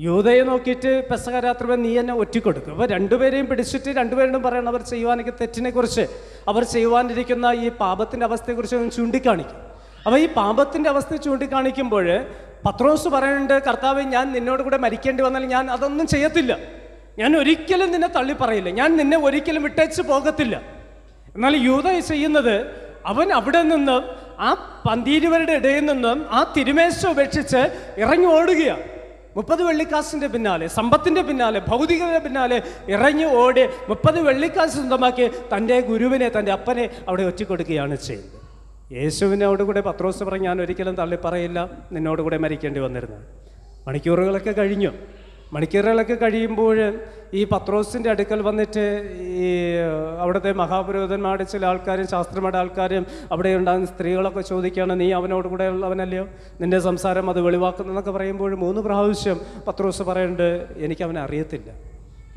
യൂദയെ നോക്കിയിട്ട് പെസഹ രാത്രി നീ എന്നെ ഒറ്റിക്കൊടുക്കും. അപ്പോൾ രണ്ടുപേരെയും പിടിച്ചിട്ട് രണ്ടുപേരോടും പറയണം അവർ ചെയ്യുവാനൊക്കെ തെറ്റിനെക്കുറിച്ച്, അവർ ചെയ്യുവാനിരിക്കുന്ന ഈ പാപത്തിൻ്റെ അവസ്ഥയെക്കുറിച്ച് ചൂണ്ടിക്കാണിക്കും. അപ്പോൾ ഈ പാപത്തിൻ്റെ അവസ്ഥ ചൂണ്ടിക്കാണിക്കുമ്പോൾ പത്രോസ് പറയുന്നുണ്ട്, കർത്താവേ, ഞാൻ നിന്നോട് കൂടെ മരിക്കേണ്ടി വന്നാൽ ഞാൻ അതൊന്നും ചെയ്യത്തില്ല, ഞാൻ ഒരിക്കലും നിന്നെ തള്ളിപ്പറയില്ല, ഞാൻ നിന്നെ ഒരിക്കലും വിട്ടേച്ച് പോകത്തില്ല. എന്നാൽ യൂദ ചെയ്യുന്നത്, അവൻ അവിടെ നിന്നും ആ 12 ഇടയിൽ നിന്നും ആ തിരുമേശ ഉപേക്ഷിച്ച് ഇറങ്ങി ഓടുകയാണ്. 30 വെള്ളിക്കാശിൻ്റെ പിന്നാലെ, സമ്പത്തിൻ്റെ പിന്നാലെ, ഭൗതികതയുടെ പിന്നാലെ ഇറങ്ങി ഓടി 30 വെള്ളിക്കാശ് സ്വന്തമാക്കി തൻ്റെ ഗുരുവിനെ, തൻ്റെ അപ്പനെ അവിടെ ഒറ്റിക്കൊടുക്കുകയാണ് ചെയ്യുന്നത്. യേശുവിനോട് കൂടെ പത്രോസ് പറഞ്ഞ് ഞാൻ ഒരിക്കലും തള്ളിപ്പറയില്ല, നിന്നോട് കൂടെ മരിക്കേണ്ടി വന്നിരുന്നത്. മണിക്കൂറുകളൊക്കെ കഴിയുമ്പോൾ ഈ പത്രോസിൻ്റെ അടുക്കൽ വന്നിട്ട് ഈ അവിടുത്തെ മഹാപുരോഹിതന്മാരുടെ ചില ആൾക്കാരും ശാസ്ത്രങ്ങളുടെ ആൾക്കാരും അവിടെ ഉണ്ടാകുന്ന സ്ത്രീകളൊക്കെ ചോദിക്കുകയാണ്, നീ അവനോട് കൂടെ ഉള്ളവനല്ലയോ, നിൻ്റെ സംസാരം അത് വെളിവാക്കുന്നതെന്നൊക്കെ പറയുമ്പോൾ 3 പ്രാവശ്യം പത്രോസ് പറയുന്നുണ്ട്, എനിക്കവനെ അറിയത്തില്ല,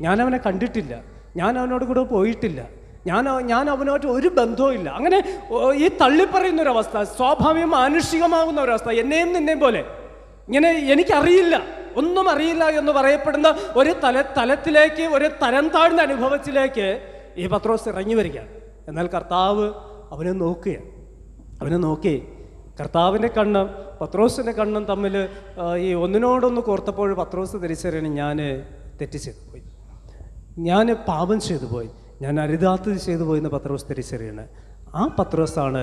ഞാനവനെ കണ്ടിട്ടില്ല, ഞാൻ അവനോട് കൂടെ പോയിട്ടില്ല, ഞാൻ അവനോട്ട് ഒരു ബന്ധവും ഇല്ല. അങ്ങനെ ഈ തള്ളിപ്പറയുന്നൊരവസ്ഥ, സ്വാഭാവികം മാനുഷികമാകുന്ന ഒരവസ്ഥ, എന്നെയും നിന്നെയും പോലെ ഇങ്ങനെ എനിക്കറിയില്ല, ഒന്നും അറിയില്ല എന്ന് പറയപ്പെടുന്ന ഒരു തലത്തിലേക്ക്, ഒരു തരം താഴ്ന്ന അനുഭവത്തിലേക്ക് ഈ പത്രോസ് ഇറങ്ങി വരികയാണ്. എന്നാൽ കർത്താവ് അവനെ നോക്കി കർത്താവിൻ്റെ കണ്ണും പത്രോസിൻ്റെ കണ്ണും തമ്മിൽ ഈ ഒന്നിനോടൊന്ന് കോർത്തപ്പോൾ പത്രോസ് തിരിച്ചറിയണം, ഞാൻ തെറ്റ് ചെയ്തു പോയി, ഞാൻ പാപം ചെയ്തു പോയി, ഞാൻ അരുതാത്തത് ചെയ്തു പോയി എന്ന് പത്രോസ് തിരിച്ചറിയണേ. ആ പത്രോസാണ്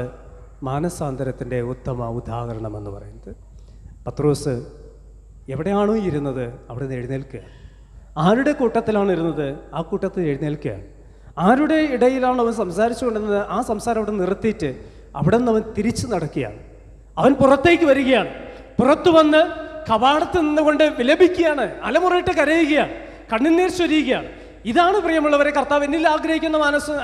മാനസാന്തരത്തിൻ്റെ ഉത്തമ ഉദാഹരണമെന്ന് പറയുന്നത്. പത്രോസ് എവിടെയാണോ ഇരുന്നത് അവിടെ നിന്ന് എഴുന്നേൽക്കുക. ആരുടെ കൂട്ടത്തിലാണ് ഇരുന്നത് ആ കൂട്ടത്തിൽ എഴുന്നേൽക്കുകയാണ്. ആരുടെ ഇടയിലാണ് അവൻ സംസാരിച്ചു കൊണ്ടിരുന്നത് ആ സംസാരം അവിടെ നിർത്തിയിട്ട് അവിടെ നിന്ന് അവൻ തിരിച്ചു നടക്കുകയാണ്. അവൻ പുറത്തേക്ക് വരികയാണ്. പുറത്തു വന്ന് കവാടത്ത് നിന്നുകൊണ്ട് വിലപിക്കുകയാണ്, അലമുറയിട്ട് കരയുകയാണ്, കണ്ണുനീർ ചൊരിയുകയാണ്. ഇതാണ് പ്രിയമുള്ളവരെ കർത്താവ് എന്നിൽ ആഗ്രഹിക്കുന്ന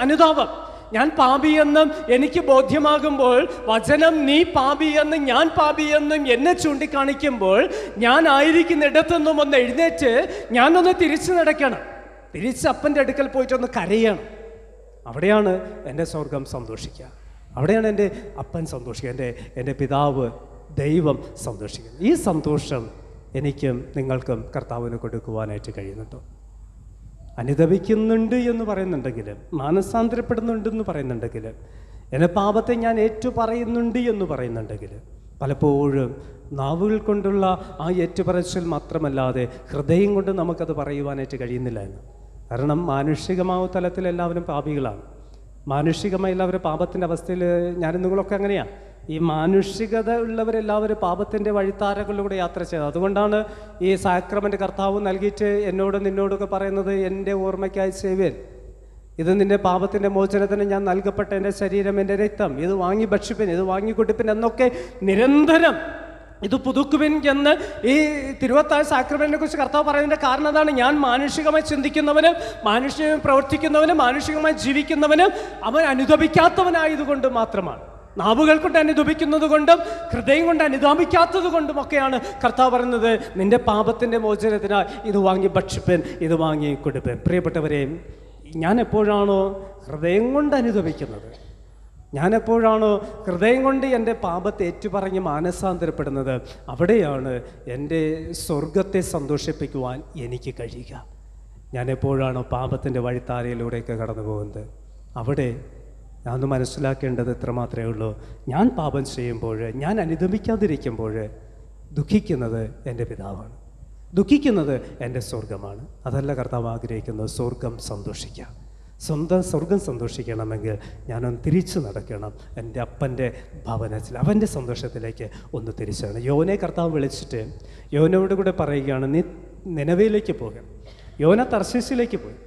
അനുതാപം. ഞാൻ പാപിയെന്നും എനിക്ക് ബോധ്യമാകുമ്പോൾ, വചനം നീ പാപിയെന്നും ഞാൻ പാപിയെന്നും എന്നെ ചൂണ്ടിക്കാണിക്കുമ്പോൾ, ഞാൻ ആയിരിക്കുന്നിടത്തുനിന്നും ഒന്ന് എഴുന്നേറ്റ് ഞാനൊന്ന് തിരിച്ചു നടക്കണം, തിരിച്ച് അപ്പൻ്റെ അടുക്കൽ പോയിട്ടൊന്ന് കരയണം. അവിടെയാണ് എൻ്റെ സ്വർഗം സന്തോഷിക്കുക, അവിടെയാണ് എൻ്റെ അപ്പൻ സന്തോഷിക്കുക, എൻ്റെ പിതാവ് ദൈവം സന്തോഷിക്കുക. ഈ സന്തോഷം എനിക്കും നിങ്ങൾക്കും കർത്താവിന് കൊടുക്കുവാനായിട്ട് കഴിയുന്നുണ്ടോ? അനുദപിക്കുന്നുണ്ട് എന്ന് പറയുന്നുണ്ടെങ്കിൽ, മാനസാന്തരപ്പെടുന്നുണ്ടെന്ന് പറയുന്നുണ്ടെങ്കിൽ, എൻ്റെ പാപത്തെ ഞാൻ ഏറ്റുപറയുന്നുണ്ട് എന്ന് പറയുന്നുണ്ടെങ്കിൽ, പലപ്പോഴും നാവുകൾ കൊണ്ടുള്ള ആ ഏറ്റുപറച്ചിൽ മാത്രമല്ലാതെ ഹൃദയം കൊണ്ട് നമുക്കത് പറയുവാനായിട്ട് കഴിയുന്നില്ല എന്ന്. കാരണം മാനുഷികമായ തലത്തിൽ എല്ലാവരും പാപികളാണ്. മാനുഷികമായി എല്ലാവരും പാപത്തിൻ്റെ അവസ്ഥയിൽ ഞാനും നിങ്ങളൊക്കെ അങ്ങനെയാണ്. ഈ മാനുഷികത ഉള്ളവരെല്ലാവരും പാപത്തിൻ്റെ വഴിത്താരകളിലൂടെ യാത്ര ചെയ്തത്. അതുകൊണ്ടാണ് ഈ സാക്രമെൻ്റ് കർത്താവ് നൽകിയിട്ട് എന്നോടും നിന്നോടൊക്കെ പറയുന്നത്, എൻ്റെ ഓർമ്മയ്ക്കായി സേവ്യൻ, ഇത് നിൻ്റെ പാപത്തിൻ്റെ മോചനത്തിന് ഞാൻ നൽകപ്പെട്ട എൻ്റെ ശരീരം, എൻ്റെ രക്തം, ഇത് വാങ്ങി ഭക്ഷിപ്പിൻ, ഇത് വാങ്ങി കുടിപ്പിൻ എന്നൊക്കെ നിരന്തരം ഇത് പുതുക്കുവിൻ എന്ന് ഈ തിരുവത്താഴ് സാക്രമെന്റിനെ കുറിച്ച് കർത്താവ് പറയുന്നതിൻ്റെ കാരണം അതാണ്. ഞാൻ മാനുഷികമായി ചിന്തിക്കുന്നവനും മാനുഷികമായി പ്രവർത്തിക്കുന്നവനും മാനുഷികമായി ജീവിക്കുന്നവനും അവൻ അനുദപിക്കാത്തവനായതുകൊണ്ട് മാത്രമാണ്. നാവുകൾ കൊണ്ട് അനുദപിക്കുന്നത് കൊണ്ടും ഹൃദയം കൊണ്ട് അനുദാപിക്കാത്തത് കൊണ്ടുമൊക്കെയാണ് കർത്താവ് പറയുന്നത്, നിന്റെ പാപത്തിൻ്റെ മോചനത്തിനായി ഇത് വാങ്ങി ഭക്ഷിപ്പൻ, ഇത് വാങ്ങി കൊടുപ്പൻ. പ്രിയപ്പെട്ടവരെ, ഞാൻ എപ്പോഴാണോ ഹൃദയം കൊണ്ട് അനുദപിക്കുന്നത്, ഞാൻ എപ്പോഴാണോ ഹൃദയം കൊണ്ട് എൻ്റെ പാപത്തെ ഏറ്റുപറഞ്ഞ് മാനസാന്തരപ്പെടുന്നത്, അവിടെയാണ് എൻ്റെ സ്വർഗത്തെ സന്തോഷിപ്പിക്കുവാൻ എനിക്ക് കഴിയുക. ഞാൻ എപ്പോഴാണോ പാപത്തിൻ്റെ വഴിത്താരയിലൂടെയൊക്കെ കടന്നു പോകുന്നത്, അവിടെ ഞാൻ മനസ്സിലാക്കേണ്ടത് എത്ര മാത്രമേ ഉള്ളൂ, ഞാൻ പാപം ചെയ്യുമ്പോൾ, ഞാൻ അനുദപിക്കാതിരിക്കുമ്പോൾ ദുഃഖിക്കുന്നത് എൻ്റെ പിതാവാണ്, ദുഃഖിക്കുന്നത് എൻ്റെ സ്വർഗമാണ്. അതല്ല കർത്താവ് ആഗ്രഹിക്കുന്നത്. സ്വർഗം സന്തോഷിക്കാം. സ്വന്തം സ്വർഗം സന്തോഷിക്കണമെങ്കിൽ ഞാനൊന്ന് തിരിച്ചു നടക്കണം എൻ്റെ അപ്പൻ്റെ ഭവനത്തിൽ, അവൻ്റെ സന്തോഷത്തിലേക്ക് ഒന്ന് തിരിച്ചാണ്. യോനെ കർത്താവ് വിളിച്ചിട്ട് യോനോട് കൂടെ പറയുകയാണ്, നീ നിനവയിലേക്ക് പോകണം. യോന തർശീശിലേക്ക് പോയി.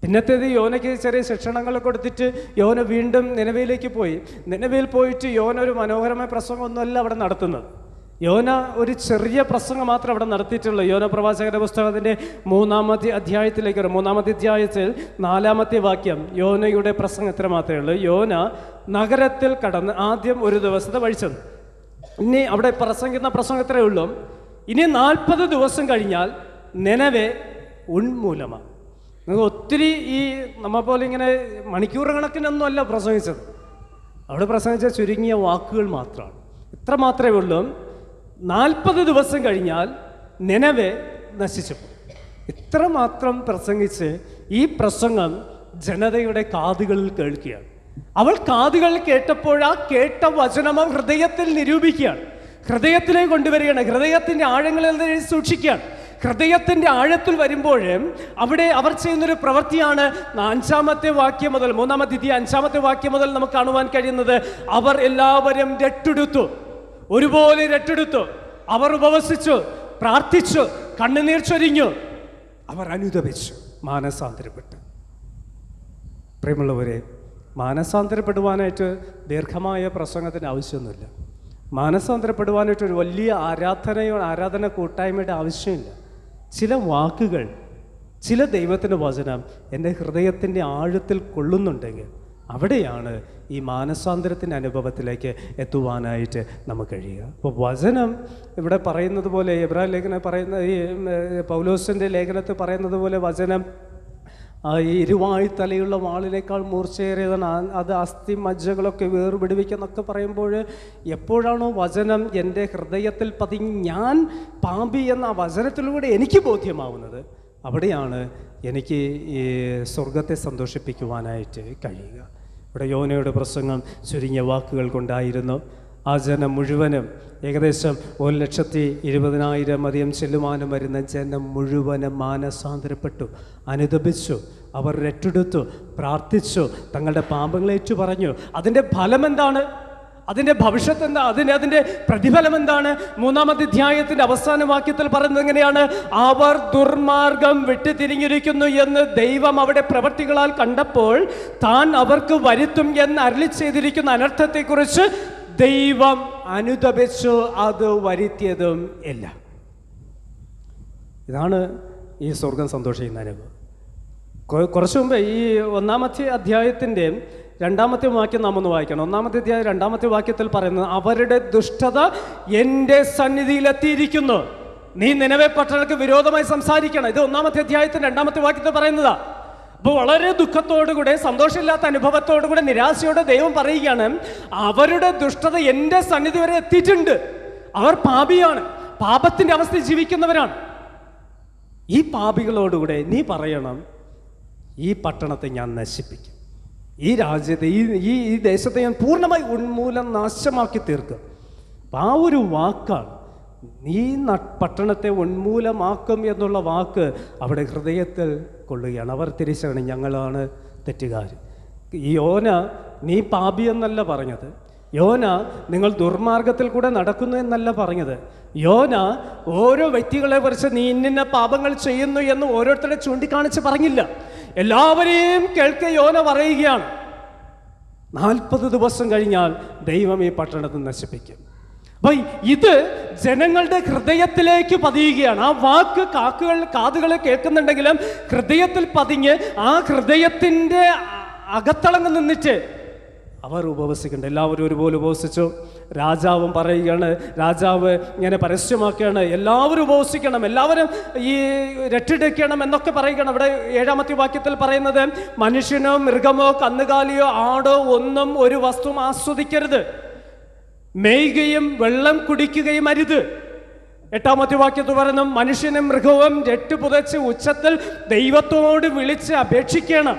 പിന്നത്തേത് യോനയ്ക്ക് ചെറിയ ശിക്ഷണങ്ങൾ കൊടുത്തിട്ട് യോന വീണ്ടും നിനവയിലേക്ക് പോയി. നിനവയിൽ പോയിട്ട് യോന ഒരു മനോഹരമായ പ്രസംഗമൊന്നുമല്ല അവിടെ നടത്തുന്നത്. യോന ഒരു ചെറിയ പ്രസംഗം മാത്രം അവിടെ നടത്തിയിട്ടുള്ളൂ. യോന പ്രവാചകന്റെ പുസ്തകത്തിൻ്റെ 3-ാമത്തെ അധ്യായത്തിലേക്ക് വരും. 3-ാമത്തെ അധ്യായത്തിൽ 4-ാമത്തെ വാക്യം യോനയുടെ പ്രസംഗം എത്ര മാത്രമേ ഉള്ളൂ. യോന നഗരത്തിൽ കടന്ന് ആദ്യം ഒരു ദിവസത്തെ വഴി ചെന്നു. ഇനി അവിടെ പ്രസംഗിക്കുന്ന പ്രസംഗം എത്രയേ ഉള്ളൂ, ഇനി 40 ദിവസം കഴിഞ്ഞാൽ നിനവെ ഉന്മൂലമാണ്. നിങ്ങൾ ഒത്തിരി ഈ നമ്മെ പോലെ ഇങ്ങനെ മണിക്കൂർ കണക്കിനൊന്നും അല്ല പ്രസംഗിച്ചത്. അവിടെ പ്രസംഗിച്ച ചുരുങ്ങിയ വാക്കുകൾ മാത്രമാണ്. ഇത്ര മാത്രമേ ഉള്ളൂ, 40 ദിവസം കഴിഞ്ഞാൽ നിനവെ നശിച്ചു. ഇത്രമാത്രം പ്രസംഗിച്ച് ഈ പ്രസംഗം ജനതയുടെ കാതുകളിൽ കേൾക്കുകയാണ്. അവൾ കാതുകളിൽ കേട്ടപ്പോൾ ആ കേട്ട വചനം ഹൃദയത്തിൽ നിരൂപിക്കുകയാണ്, ഹൃദയത്തിലേക്ക് കൊണ്ടുവരികയാണ്, ഹൃദയത്തിൻ്റെ ആഴങ്ങളിൽ സൂക്ഷിക്കുകയാണ്. ഹൃദയത്തിൻ്റെ ആഴത്തിൽ വരുമ്പോഴും അവിടെ അവർ ചെയ്യുന്നൊരു പ്രവൃത്തിയാണ് 5-ാമത്തെ വാക്യം മുതൽ 3-ാമത്തെ 5-ാമത്തെ വാക്യം മുതൽ നമുക്ക് കാണുവാൻ കഴിയുന്നത്. അവർ എല്ലാവരും രട്ടെടുത്തു, ഒരുപോലെ രട്ടെടുത്തു. അവർ ഉപവസിച്ചു, പ്രാർത്ഥിച്ചു, കണ്ണുനീർ ചൊരിഞ്ഞു, അവർ അനുദപിച്ചു, മാനസാന്തരപ്പെട്ടു. പ്രിയമുള്ളവരെ, മാനസാന്തരപ്പെടുവാനായിട്ട് ദീർഘമായ പ്രസംഗത്തിന് ആവശ്യമൊന്നുമില്ല. മാനസാന്തരപ്പെടുവാനായിട്ട് ഒരു വലിയ ആരാധന കൂട്ടായ്മയുടെ ആവശ്യമില്ല. ചില വാക്കുകൾ, ചില ദൈവത്തിൻ്റെ വചനം എൻ്റെ ഹൃദയത്തിൻ്റെ ആഴത്തിൽ കൊള്ളുന്നുണ്ടെങ്കിൽ അവിടെയാണ് ഈ മാനസാന്തരത്തിൻ്റെ അനുഭവത്തിലേക്ക് എത്തുവാനായിട്ട് നമുക്ക് കഴിയുക. അപ്പോൾ വചനം ഇവിടെ പറയുന്നത് പോലെ, എബ്രായ ലേഖനം പറയുന്ന ഈ പൗലോസിൻ്റെ ലേഖനത്തിൽ പറയുന്നത് പോലെ, വചനം ഈ ഇരുവാഴി തലയുള്ള വാളിനേക്കാൾ മൂർച്ചയേറിയതാണ്, അത് അസ്ഥി മജ്ജകളൊക്കെ വേർപിടിവിക്കുന്നൊക്കെ പറയുമ്പോൾ എപ്പോഴാണോ വചനം എൻ്റെ ഹൃദയത്തിൽ പതിഞ്ഞ് ഞാൻ പാപി എന്ന വചനത്തിലൂടെ എനിക്ക് ബോധ്യമാവുന്നത്, അവിടെയാണ് എനിക്ക് ഈ സ്വർഗത്തെ സന്തോഷിപ്പിക്കുവാനായിട്ട് കഴിയുക. ഇവിടെ യോനയുടെ പ്രസംഗം ചുരുങ്ങിയ വാക്കുകൾ കൊണ്ടായിരുന്നു. ആ ജനം മുഴുവനും ഏകദേശം 1,20,000 അധികം ചെല്ലുവാനും വരുന്ന ജനം മുഴുവനും മാനസാന്തരപ്പെട്ടു, അനുദപിച്ചു. അവർ ഏറ്റെടുത്തു, പ്രാർത്ഥിച്ചു, തങ്ങളുടെ പാപങ്ങളെ ഏറ്റു പറഞ്ഞു. അതിൻ്റെ ഫലം എന്താണ്? അതിൻ്റെ ഭവിഷ്യത്ത് എന്താ? അതിൻ്റെ പ്രതിഫലം എന്താണ്? 3-ാമത്തെ അധ്യായത്തിൻ്റെ അവസാന വാക്യത്തിൽ പറയുന്നത് എങ്ങനെയാണ്? അവർ ദുർമാർഗം വിട്ടുതിരിഞ്ഞിരിക്കുന്നു എന്ന് ദൈവം അവിടെ പ്രവൃത്തികളാൽ കണ്ടപ്പോൾ താൻ അവർക്ക് വരുത്തും എന്ന് അരുളി ചെയ്തിരിക്കുന്ന അനർത്ഥത്തെക്കുറിച്ച് ദൈവം അനുതപിച്ചു, അത് വരുത്തിയതും ഇല്ല. ഇതാണ് ഈ സ്വർഗം സന്തോഷിക്കുന്ന അനുഭവം. കുറച്ചു മുമ്പ് ഈ 1-ാമത്തെ അധ്യായത്തിൻ്റെ 2-ാമത്തെ വാക്യം നാം ഒന്ന് വായിക്കണം. 1-ാമത്തെ അധ്യായം 2-ാമത്തെ വാക്യത്തിൽ പറയുന്നത്, അവരുടെ ദുഷ്ടത എൻ്റെ സന്നിധിയിലെത്തിയിരിക്കുന്നു, നീ നിനവെ പട്ടണങ്ങൾക്ക് വിരോധമായി സംസാരിക്കണം. ഇത് 1-ാമത്തെ അധ്യായത്തിൻ്റെ 2-ാമത്തെ വാക്യത്തിൽ പറയുന്നതാ. അപ്പോൾ വളരെ ദുഃഖത്തോടുകൂടെ, സന്തോഷമില്ലാത്ത അനുഭവത്തോടുകൂടെ, നിരാശയോടെ ദൈവം പറയുകയാണ്, അവരുടെ ദുഷ്ടത എൻ്റെ സന്നിധി വരെ എത്തിയിട്ടുണ്ട്. അവർ പാപിയാണ്, പാപത്തിൻ്റെ അവസ്ഥയിൽ ജീവിക്കുന്നവരാണ്. ഈ പാപികളോടുകൂടെ നീ പറയണം, ഈ പട്ടണത്തെ ഞാൻ നശിപ്പിക്കും, ഈ രാജ്യത്തെ, ഈ ദേശത്തെ ഞാൻ പൂർണ്ണമായി ഉന്മൂലം നാശമാക്കി തീർക്കും. അപ്പം ആ ഒരു വാക്കാണ്, നീ പട്ടണത്തെ ഉന്മൂലമാക്കും എന്നുള്ള വാക്ക് അവിടെ ഹൃദയത്തിൽ കൊള്ളുകയാണ്. അവർ തിരിച്ചറിയണം, ഞങ്ങളാണ് തെറ്റുകാർ. യോന നീ പാപി എന്നല്ല പറഞ്ഞത്, യോന നിങ്ങൾ ദുർമാർഗത്തിൽ കൂടെ നടക്കുന്നു എന്നല്ല പറഞ്ഞത്. യോന ഓരോ വ്യക്തികളെ കുറിച്ച് നീ ഇന്ന പാപങ്ങൾ ചെയ്യുന്നു എന്ന് ഓരോരുത്തരെ ചൂണ്ടിക്കാണിച്ച് പറഞ്ഞില്ല. എല്ലാവരെയും കേൾക്കെ യോന പറയുകയാണ്, 40 ദിവസം കഴിഞ്ഞാൽ ദൈവം ഈ പട്ടണത്തെ നശിപ്പിക്കും. അപ്പൊ ഇത് ജനങ്ങളുടെ ഹൃദയത്തിലേക്ക് പതിയുകയാണ്. ആ വാക്ക് കാതുകളെ കേൾക്കുന്നുണ്ടെങ്കിലും ഹൃദയത്തിൽ പതിഞ്ഞ് ആ ഹൃദയത്തിൻ്റെ അകത്തളങ്ങ് നിന്നിട്ട് അവർ ഉപവസിക്കുന്നുണ്ട്. എല്ലാവരും ഒരുപോലെ ഉപവസിച്ചു. രാജാവും പറയുകയാണ്, രാജാവ് ഇങ്ങനെ പരസ്യമാക്കുകയാണ്, എല്ലാവരും ഉപവസിക്കണം, എല്ലാവരും ഈ രട്ടിടയ്ക്കണം എന്നൊക്കെ പറയുകയാണ്. ഇവിടെ 7-ാമത്തെ വാക്യത്തിൽ പറയുന്നത്, മനുഷ്യനോ മൃഗമോ കന്നുകാലിയോ ആടോ ഒന്നും ഒരു വസ്തുവും ആസ്വദിക്കരുത്, മേയുകയും വെള്ളം കുടിക്കുകയും അരുത്. 8-ാമത്തെ വാക്യത്തിൽ പറയുന്നു, മനുഷ്യനും മൃഗവും രട്ടുപുതച്ച് ഉച്ചത്തിൽ ദൈവത്തോട് വിളിച്ച് അപേക്ഷിക്കണം.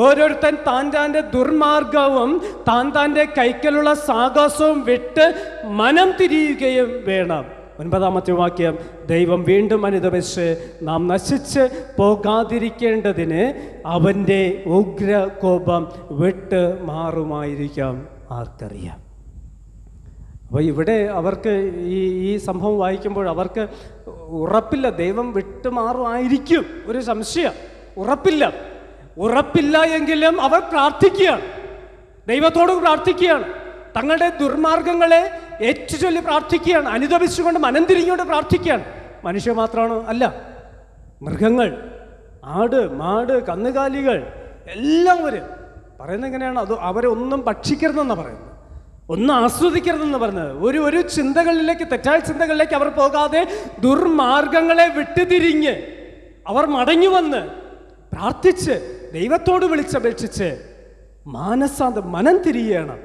ഓരോരുത്തൻ താൻ്റെ ദുർമാർഗവും താൻ്റെ കൈക്കലുള്ള സാഹസവും വിട്ട് മനം തിരിയുകയും വേണം. 9-ാമത്തെ വാക്യം, ദൈവം വീണ്ടും അനുതപിച്ച് നാം നശിച്ച് പോകാതിരിക്കേണ്ടതിന് അവൻ്റെ ഉഗ്ര കോപം വിട്ട് മാറുമായിരിക്കാം, ആർക്കറിയാം. അപ്പോൾ ഇവിടെ അവർക്ക് ഈ സംഭവം വായിക്കുമ്പോൾ അവർക്ക് ഉറപ്പില്ല, ദൈവം വിട്ടുമാറുമായിരിക്കും, ഒരു സംശയം, ഉറപ്പില്ല എങ്കിലും അവർ പ്രാർത്ഥിക്കുകയാണ്, ദൈവത്തോട് പ്രാർത്ഥിക്കുകയാണ്, തങ്ങളുടെ ദുർമാർഗങ്ങളെ ഏറ്റുചൊല്ലി പ്രാർത്ഥിക്കുകയാണ്, അനുതപിച്ചുകൊണ്ട് മനം തിരിഞ്ഞുകൊണ്ട് പ്രാർത്ഥിക്കുകയാണ്. മനുഷ്യ മാത്രമാണോ? അല്ല, മൃഗങ്ങൾ, ആട്, മാട്, കന്നുകാലികൾ എല്ലാവരും പറയുന്നത് എങ്ങനെയാണ്? അത് അവരെ ഒന്നും ഭക്ഷിക്കരുതെന്നാണ് പറയുന്നത്, ഒന്നും ആസ്വദിക്കരുതെന്ന് പറഞ്ഞത്. ഒരു ചിന്തകളിലേക്ക്, തെറ്റായ ചിന്തകളിലേക്ക് അവർ പോകാതെ ദുർമാർഗങ്ങളെ വിട്ടുതിരിഞ്ഞ് അവർ മടങ്ങി വന്ന് പ്രാർത്ഥിച്ച് ദൈവത്തോട് വിളിച്ചപേക്ഷിച്ച് മനം തിരിയണം.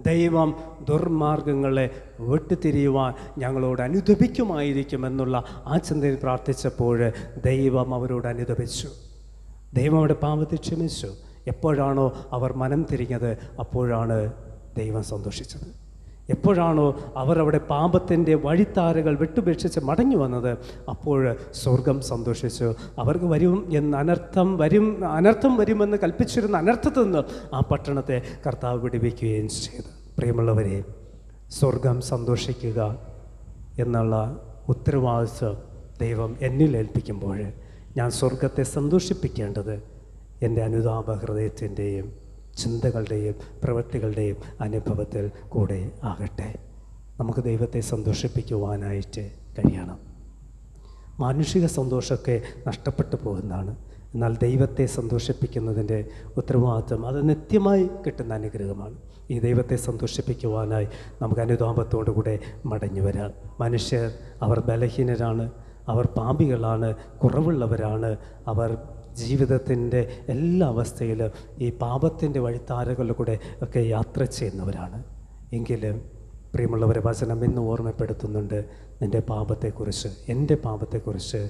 ദൈവം ദുർമാർഗങ്ങളെ വിട്ടുതിരിയുവാൻ ഞങ്ങളോട് അനുതപിക്കുമായിരിക്കുമെന്നുള്ള ആ ചിന്തയിൽ പ്രാർത്ഥിച്ചപ്പോൾ ദൈവം അവരോട് അനുതപിച്ചു. ദൈവം അവരുടെ പാപത്തെ ക്ഷമിച്ചു. എപ്പോഴാണോ അവർ മനം തിരിഞ്ഞത് അപ്പോഴാണ് ദൈവം സന്തോഷിച്ചത്. എപ്പോഴാണോ അവർ അവിടെ പാപത്തിൻ്റെ വഴിത്താരകൾ വിട്ടുപേക്ഷിച്ച് മടങ്ങി വന്നത് അപ്പോൾ സ്വർഗം സന്തോഷിച്ചു. അവർക്ക് അനർത്ഥം വരുമെന്ന് കൽപ്പിച്ചിരുന്ന അനർത്ഥത്തിൽ നിന്ന് ആ പട്ടണത്തെ കർത്താവ് വിടുവിക്കുകയും ചെയ്തു. പ്രിയമുള്ളവരെ, സ്വർഗം സന്തോഷിക്കുക എന്നുള്ള ഉത്തരവാദിത്വം ദൈവം എന്നിൽ ഏൽപ്പിക്കുമ്പോൾ ഞാൻ സ്വർഗത്തെ സന്തോഷിപ്പിക്കേണ്ടത് എൻ്റെ അനുതാപ ഹൃദയത്തിൻ്റെയും ചിന്തകളുടെയും പ്രവൃത്തികളുടെയും അനുഭവത്തിൽ കൂടെ ആകട്ടെ. നമുക്ക് ദൈവത്തെ സന്തോഷിപ്പിക്കുവാനായിട്ട് കഴിയണം. മാനുഷിക സന്തോഷമൊക്കെ നഷ്ടപ്പെട്ടു പോകുന്നതാണ്. എന്നാൽ ദൈവത്തെ സന്തോഷിപ്പിക്കുന്നതിൻ്റെ ഉത്തരവാദിത്വം അത് നിത്യമായി കിട്ടുന്ന അനുഗ്രഹമാണ്. ഈ ദൈവത്തെ സന്തോഷിപ്പിക്കുവാനായി നമുക്ക് അനുതാപത്തോടുകൂടെ മടങ്ങി വരാം. മനുഷ്യർ അവർ ബലഹീനരാണ്, അവർ പാപികളാണ്, കുറവുള്ളവരാണ്, അവർ ജീവിതത്തിൻ്റെ എല്ലാ അവസ്ഥയിലും ഈ പാപത്തിൻ്റെ വഴിത്താരകളിലൂടെ ഒക്കെ യാത്ര ചെയ്യുന്നവരാണ്. എങ്കിലും പ്രിയമുള്ളവരെ, വചനം ഇന്ന് ഓർമ്മപ്പെടുത്തുന്നുണ്ട്, നിൻ്റെ പാപത്തെക്കുറിച്ച്, എൻ്റെ പാപത്തെക്കുറിച്ച്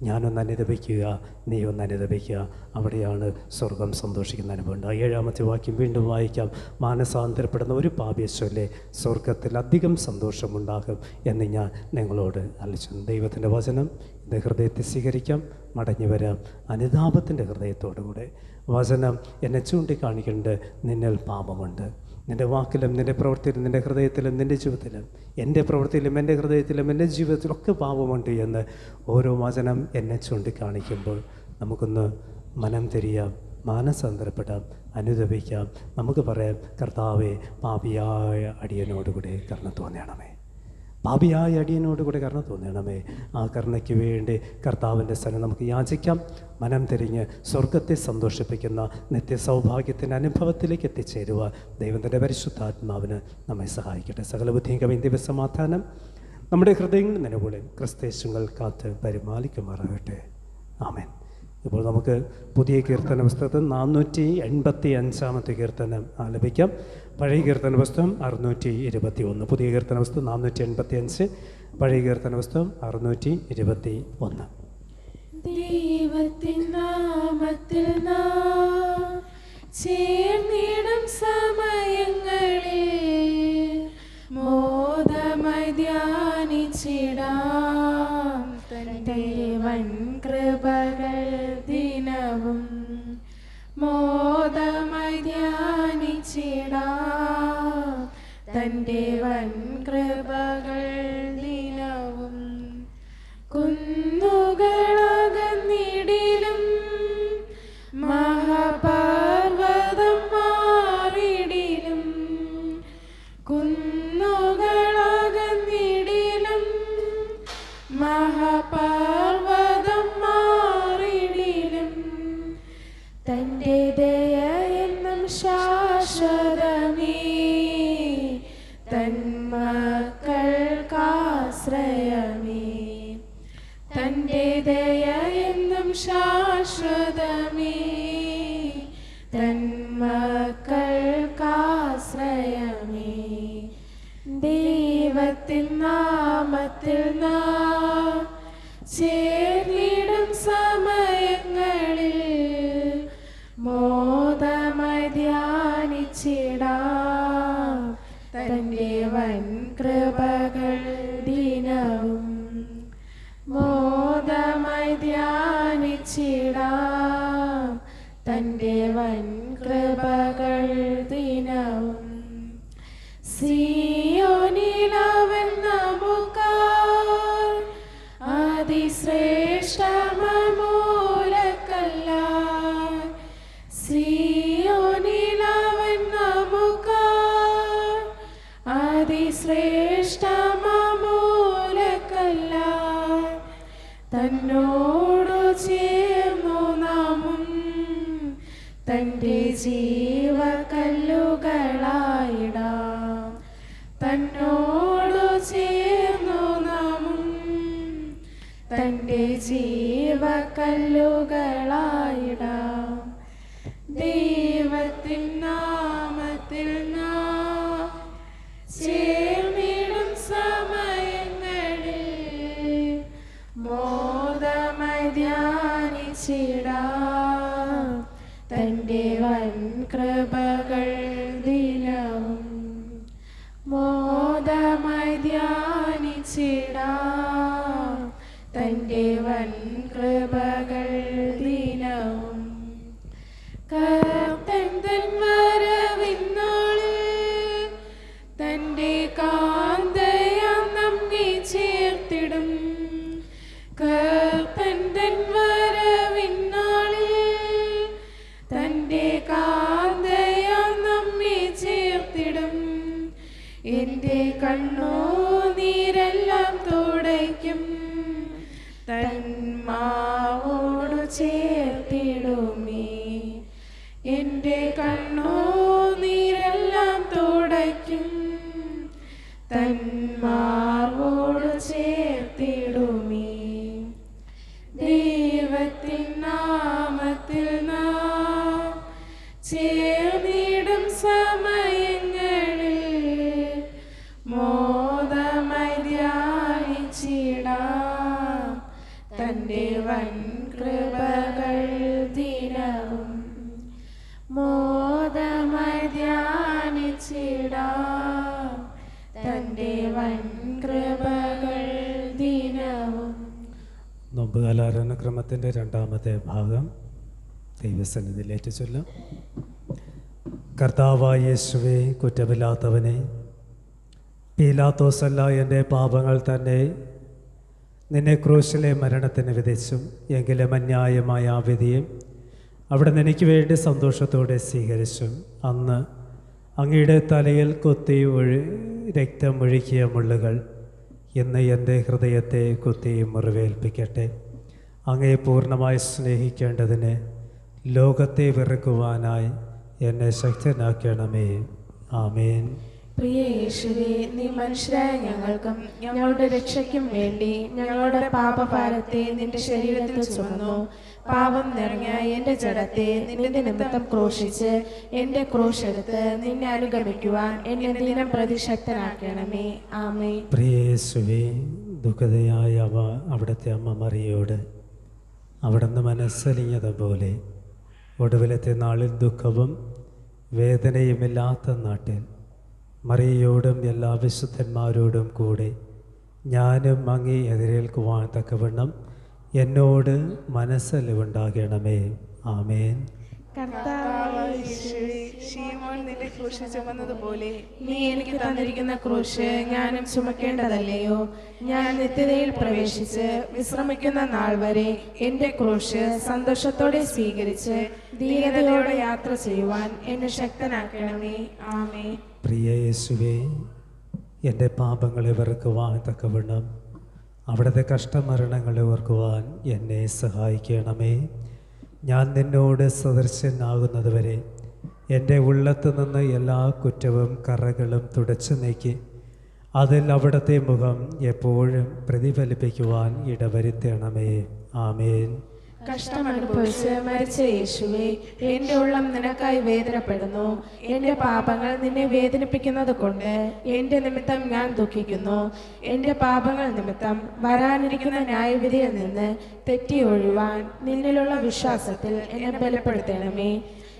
ഞാനൊന്ന് അനുദപിക്കുക, നീ ഒന്ന് അനുദപിക്കുക. അവിടെയാണ് സ്വർഗം സന്തോഷിക്കുന്ന അനുഭവം. 7-ാമത്തെ വാക്യം വീണ്ടും വായിക്കാം. മാനസാന്തരപ്പെടുന്ന ഒരു പാപിയെ ചൊല്ലി സ്വർഗത്തിൽ അധികം സന്തോഷമുണ്ടാകും എന്ന് ഞാൻ നിങ്ങളോട് അറിയിച്ചു. ദൈവത്തിൻ്റെ വചനം ഇത് ഹൃദയത്തിൽ സ്വീകരിക്കാം, മടങ്ങി വരാം അനുതാപത്തിൻ്റെ ഹൃദയത്തോടുകൂടെ. വചനം എന്നെ ചൂണ്ടിക്കാണിക്കേണ്ടത് നിന്നിൽ പാപമുണ്ട്. നിൻ്റെ വാക്കിലും നിൻ്റെ പ്രവൃത്തിയിലും നിൻ്റെ ഹൃദയത്തിലും നിൻ്റെ ജീവിതത്തിലും, എൻ്റെ പ്രവൃത്തിയിലും എൻ്റെ ഹൃദയത്തിലും എൻ്റെ ജീവിതത്തിലൊക്കെ പാപമുണ്ട് എന്ന് ഓരോ വചനം എന്നെ ചൂണ്ടിക്കാണിക്കുമ്പോൾ നമുക്കൊന്ന് മനം തിരിയാം, മാനസാന്തരപ്പെടാം, അനുദപിക്കാം. നമുക്ക് പറയാം, കർത്താവേ, പാപിയായ അടിയനോടുകൂടെ കരുണ തോന്നണമേ, പാപിയായ അടിയനോടുകൂടെ കരുണ തോന്നണമേ. ആ കരുണയ്ക്ക് വേണ്ടി കർത്താവിൻ്റെ സ്ഥലം നമുക്ക് യാചിക്കാം. മനം തിരിഞ്ഞ് സ്വർഗത്തെ സന്തോഷിപ്പിക്കുന്ന നിത്യസൗഭാഗ്യത്തിൻ്റെ അനുഭവത്തിലേക്ക് എത്തിച്ചേരുക ദൈവത്തിൻ്റെ പരിശുദ്ധാത്മാവിന് നമ്മെ സഹായിക്കട്ടെ. സകല ബുദ്ധിയും കവിയും ദിവസമാധാനം നമ്മുടെ ഹൃദയങ്ങളിൽ നിലപോലെ ക്രിസ്തേശുങ്ങൾ കാത്ത് പരിപാലിക്കുമാറാകട്ടെ. ആമേൻ. ഇപ്പോൾ നമുക്ക് പുതിയ കീർത്തന പുസ്തകത്തിൽ 485-ാമത്തെ കീർത്തനം ആലപിക്കാം. പഴയ കീർത്തന പുസ്തകം 621. പുതിയ കീർത്തന പുസ്തകം 485, പഴയ കീർത്തന പുസ്തകം 621. ദൈവത്തിൻ നാമത്തിൽ നാം ചേർന്നിടും സമയങ്ങളിൽ മോദമായി ധ്യാനിച്ചിടാം തന്റെ വൻ കൃപകൾ ദിനവും. മോദമായി ധ്യാനിച്ചിടാം തന്റെ വൻ കൃപകൾ ദിനവും. കുന്നുകളകന്നിടിലും മഹാപർവതം മാറിടിലും, കുന്നുകളകന്നിടിലും മഹാപർവതം മാറിടിലും, തന്റെ ദയ എന്നും ശാശ്വതമേ, തന്മക്കൾക്കാശ്രയമേ. തന്റെ ദയ എന്നും ശാശ്വതമേ, തന്മക്കൾക്കാശ്രയമേ. ദൈവത്തിൻ നാമത്തിൽ നാം ചേർന്നിടും സമയങ്ങളിൽ മോദമായി ധ്യാനിച്ചിടാം തന്റെ വൻ കൃപകൾ ദിനവും. മോദമായി ധ്യാനിച്ചിടാം തന്റെ വൻ കൃപകൾ ദിനവും. സിയോനിലവൻ നമുക്കായി അതിശ്രേഷ്ഠമൂലക്കല്ല, സിയോനിലവൻ നമുക്കായി അതിശ്രേഷ്ഠമൂലക്കല്ല, തന്നോടു ചേർന്നു നാമും തന്റെ ജീവക്കല്ലുകളായിടാം. തന്നോടു ചേർന്നു നാമും തന്റെ ജീവക്കല്ലുകളായിടാം. ദൈവത്തിൻ നാമത്തിൽ നാം ചേർന്നിടും സമയങ്ങളിൽ മോദമായി ധ്യാനിച്ചിടാം തന്റെ വൻ കൃപകൾ ദിനവും. മോദമായി ധ്യാനിച്ചിടാം തന്റെ വൻ കൃപകൾ ദിനവും. കർത്തൻ തൻ വരവിന്നാളിൽ തന്റെ കാന്തയാം നമ്മെ ചേർത്തിടും. കർത്തൻ തൻ വരവിന്നാളിൽ തന്റെ കാന്തയാം നമ്മെ ചേർത്തിടും. എന്റെ കണ്ണുനീരെല്ലാം തുടയ്ക്കും, തന്മാവോടു ചേർത്തിടുമേ. എന്റെ കണ്ണുനീരെല്ലാം തുടയ്ക്കും, തന്മാവോടു ചേർത്തിടുമേ. ദൈവത്തിൻ നാമത്തിൽ നാം ചേർന്നിടും സമയങ്ങളിൽ മോദമായി ധ്യാനിച്ചിടാം തന്റെ വൻ നോമ്പുകാലാരാധനക്രമത്തിൻ്റെ രണ്ടാമത്തെ ഭാഗം ദൈവസന്നിധിയിലേറ്റ് ചൊല്ലാം. കർത്താവായ യേശുവേ, കുറ്റമില്ലാത്തവനെ, പീലാത്തോസല്ല എൻ്റെ പാപങ്ങൾ തന്നെ നിന്നെ ക്രൂശിലെ മരണത്തിന് വിധിച്ചു. എങ്കിലും അന്യായമായ ആ വിധിയെ അവിടുന്ന് എനിക്ക് വേണ്ടി സന്തോഷത്തോടെ സ്വീകരിച്ചു. അന്ന് അങ്ങയുടെ തലയിൽ കുത്തി രക്തം ഒഴുക്കിയ മുള്ളുകൾ ഇന്ന് എൻ്റെ ഹൃദയത്തെ കുത്തി മുറിവേൽപ്പിക്കട്ടെ. അങ്ങയെ പൂർണ്ണമായി സ്നേഹിക്കേണ്ടതിന് ലോകത്തെ വെറുക്കുവാനായി എന്നെ ശക്തനാക്കണമേ. ആമേൻ. പ്രിയ യേശുവേ, നീ മനുഷ്യരായ ഞങ്ങൾക്കും ഞങ്ങളുടെ രക്ഷയ്ക്കും വേണ്ടി ഞങ്ങളുടെ പാപഭാരത്തെ നിന്റെ ശരീരത്തിൽ ചുമന്നു. പാപം നിറഞ്ഞ എൻ്റെ ജഡത്തെ നിന്റെ നിമിത്തം ക്രൂശിച്ച് എൻ്റെ ക്രൂശെടുത്ത് നിന്നെ അനുഗമിക്കുവാൻ എന്നെ ദിനം പ്രതി ശക്തനാക്കണമേ. ആമേൻ. പ്രിയ യേശുവേ, ദുഃഖതയായ അവിടുത്തെ അമ്മ മറിയോട് അവിടുന്ന് മനസ്സലിഞ്ഞതുപോലെ ഒടുവിലത്തെ നാളിൽ ദുഃഖവും വേദനയുമില്ലാത്ത നാട്ടിൽ മറിയയോടും എല്ലാ വിശുദ്ധന്മാരോടും കൂടെ ഞാനും അങ്ങേ എതിരേൽക്കുവാൻ തക്കവണ്ണം എന്നോട് മനസ്സലിവുണ്ടാകണമേ. ആമേൻ. കർത്താവായ യേശുവേ, ശീമോൻ നിന്റെ ക്രൂശ് ചുമന്നതുപോലെ നീ എനിക്ക് തന്നിരിക്കുന്ന ക്രൂശ് ഞാനും ചുമക്കേണ്ടതല്ലയോ? ഞാൻ നിത്യതയിൽ പ്രവേശിച്ച് വിശ്രമിക്കുന്ന നാൾ വരെ എൻ്റെ ക്രൂശ് സന്തോഷത്തോടെ സ്വീകരിച്ച് ധീരതയോടെ യാത്ര ചെയ്യുവാൻ എന്നെ ശക്തനാക്കണമേ. ആമേൻ. പ്രിയ യേശുവേ, എൻ്റെ പാപങ്ങളെ വെറുക്കുവാൻ തക്കവണ്ണം അവിടുത്തെ കഷ്ടമരണങ്ങളെ ഓർക്കുവാൻ എന്നെ സഹായിക്കണമേ. ഞാൻ നിന്നോട് സദൃശനാകുന്നതുവരെ എൻ്റെ ഉള്ളത്തു നിന്ന് എല്ലാ കുറ്റവും കറകളും തുടച്ചു നീക്കി അതിൽ അവിടുത്തെ മുഖം എപ്പോഴും പ്രതിഫലിപ്പിക്കുവാൻ ഇടവരുത്തണമേ. ആമേൻ. കഷ്ടമനുഭവിച്ച് മരിച്ച യേശുവേ, എൻ്റെ ഉള്ളം നിനക്കായി വേദനപ്പെടുന്നു. എൻ്റെ പാപങ്ങൾ നിന്നെ വേദനിപ്പിക്കുന്നത് കൊണ്ട് എൻ്റെ നിമിത്തം ഞാൻ ദുഃഖിക്കുന്നു. എൻ്റെ പാപങ്ങൾ നിമിത്തം വരാനിരിക്കുന്ന ന്യായവിധിയിൽ നിന്ന് തെറ്റി ഒഴിവാൻ നിന്നിലുള്ള വിശ്വാസത്തിൽ എന്നെ ബലപ്പെടുത്തണമേ.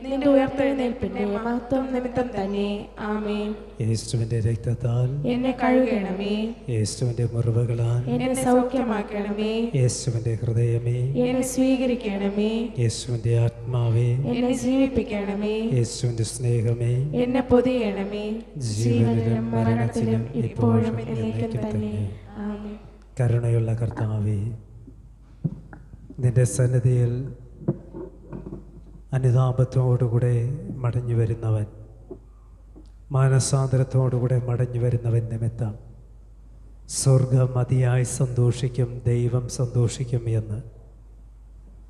നിന്റെ ഉയർത്തെഴുന്നേൽപ്പിന്റെ മഹത്വം നിമിത്തം തന്നെ. ആമേൻ. യേശുവിൻ്റെ രക്തത്താൽ എന്നെ കഴുകണമേ. യേശുവിൻ്റെ മുറിവുകളാൽ എന്നെ സൗഖ്യമാക്കണമേ. യേശുവിൻ്റെ ഹൃദയമേ എന്നെ സ്വീകരിക്കണമേ. യേശുവിൻ്റെ ആത്മാവേ എന്നെ ജീവിപ്പിക്കണമേ. യേശുവിൻ്റെ സ്നേഹമേ എന്നെ പൊതിയണമേ. ജീവനിലും മരണത്തിലും ഇപ്പോഴും എന്നേക്കും തന്നെ. ആമേൻ. കരുണയുള്ള കർത്താവേ, നിന്റെ സന്നിധിയിൽ അനുതാപത്തോടുകൂടെ മടങ്ങി വരുന്നവൻ, മാനസാന്തരത്തോടുകൂടെ മടങ്ങി വരുന്നവൻ നിമിത്തം സ്വർഗം അതിയായി സന്തോഷിക്കും, ദൈവം സന്തോഷിക്കും എന്ന്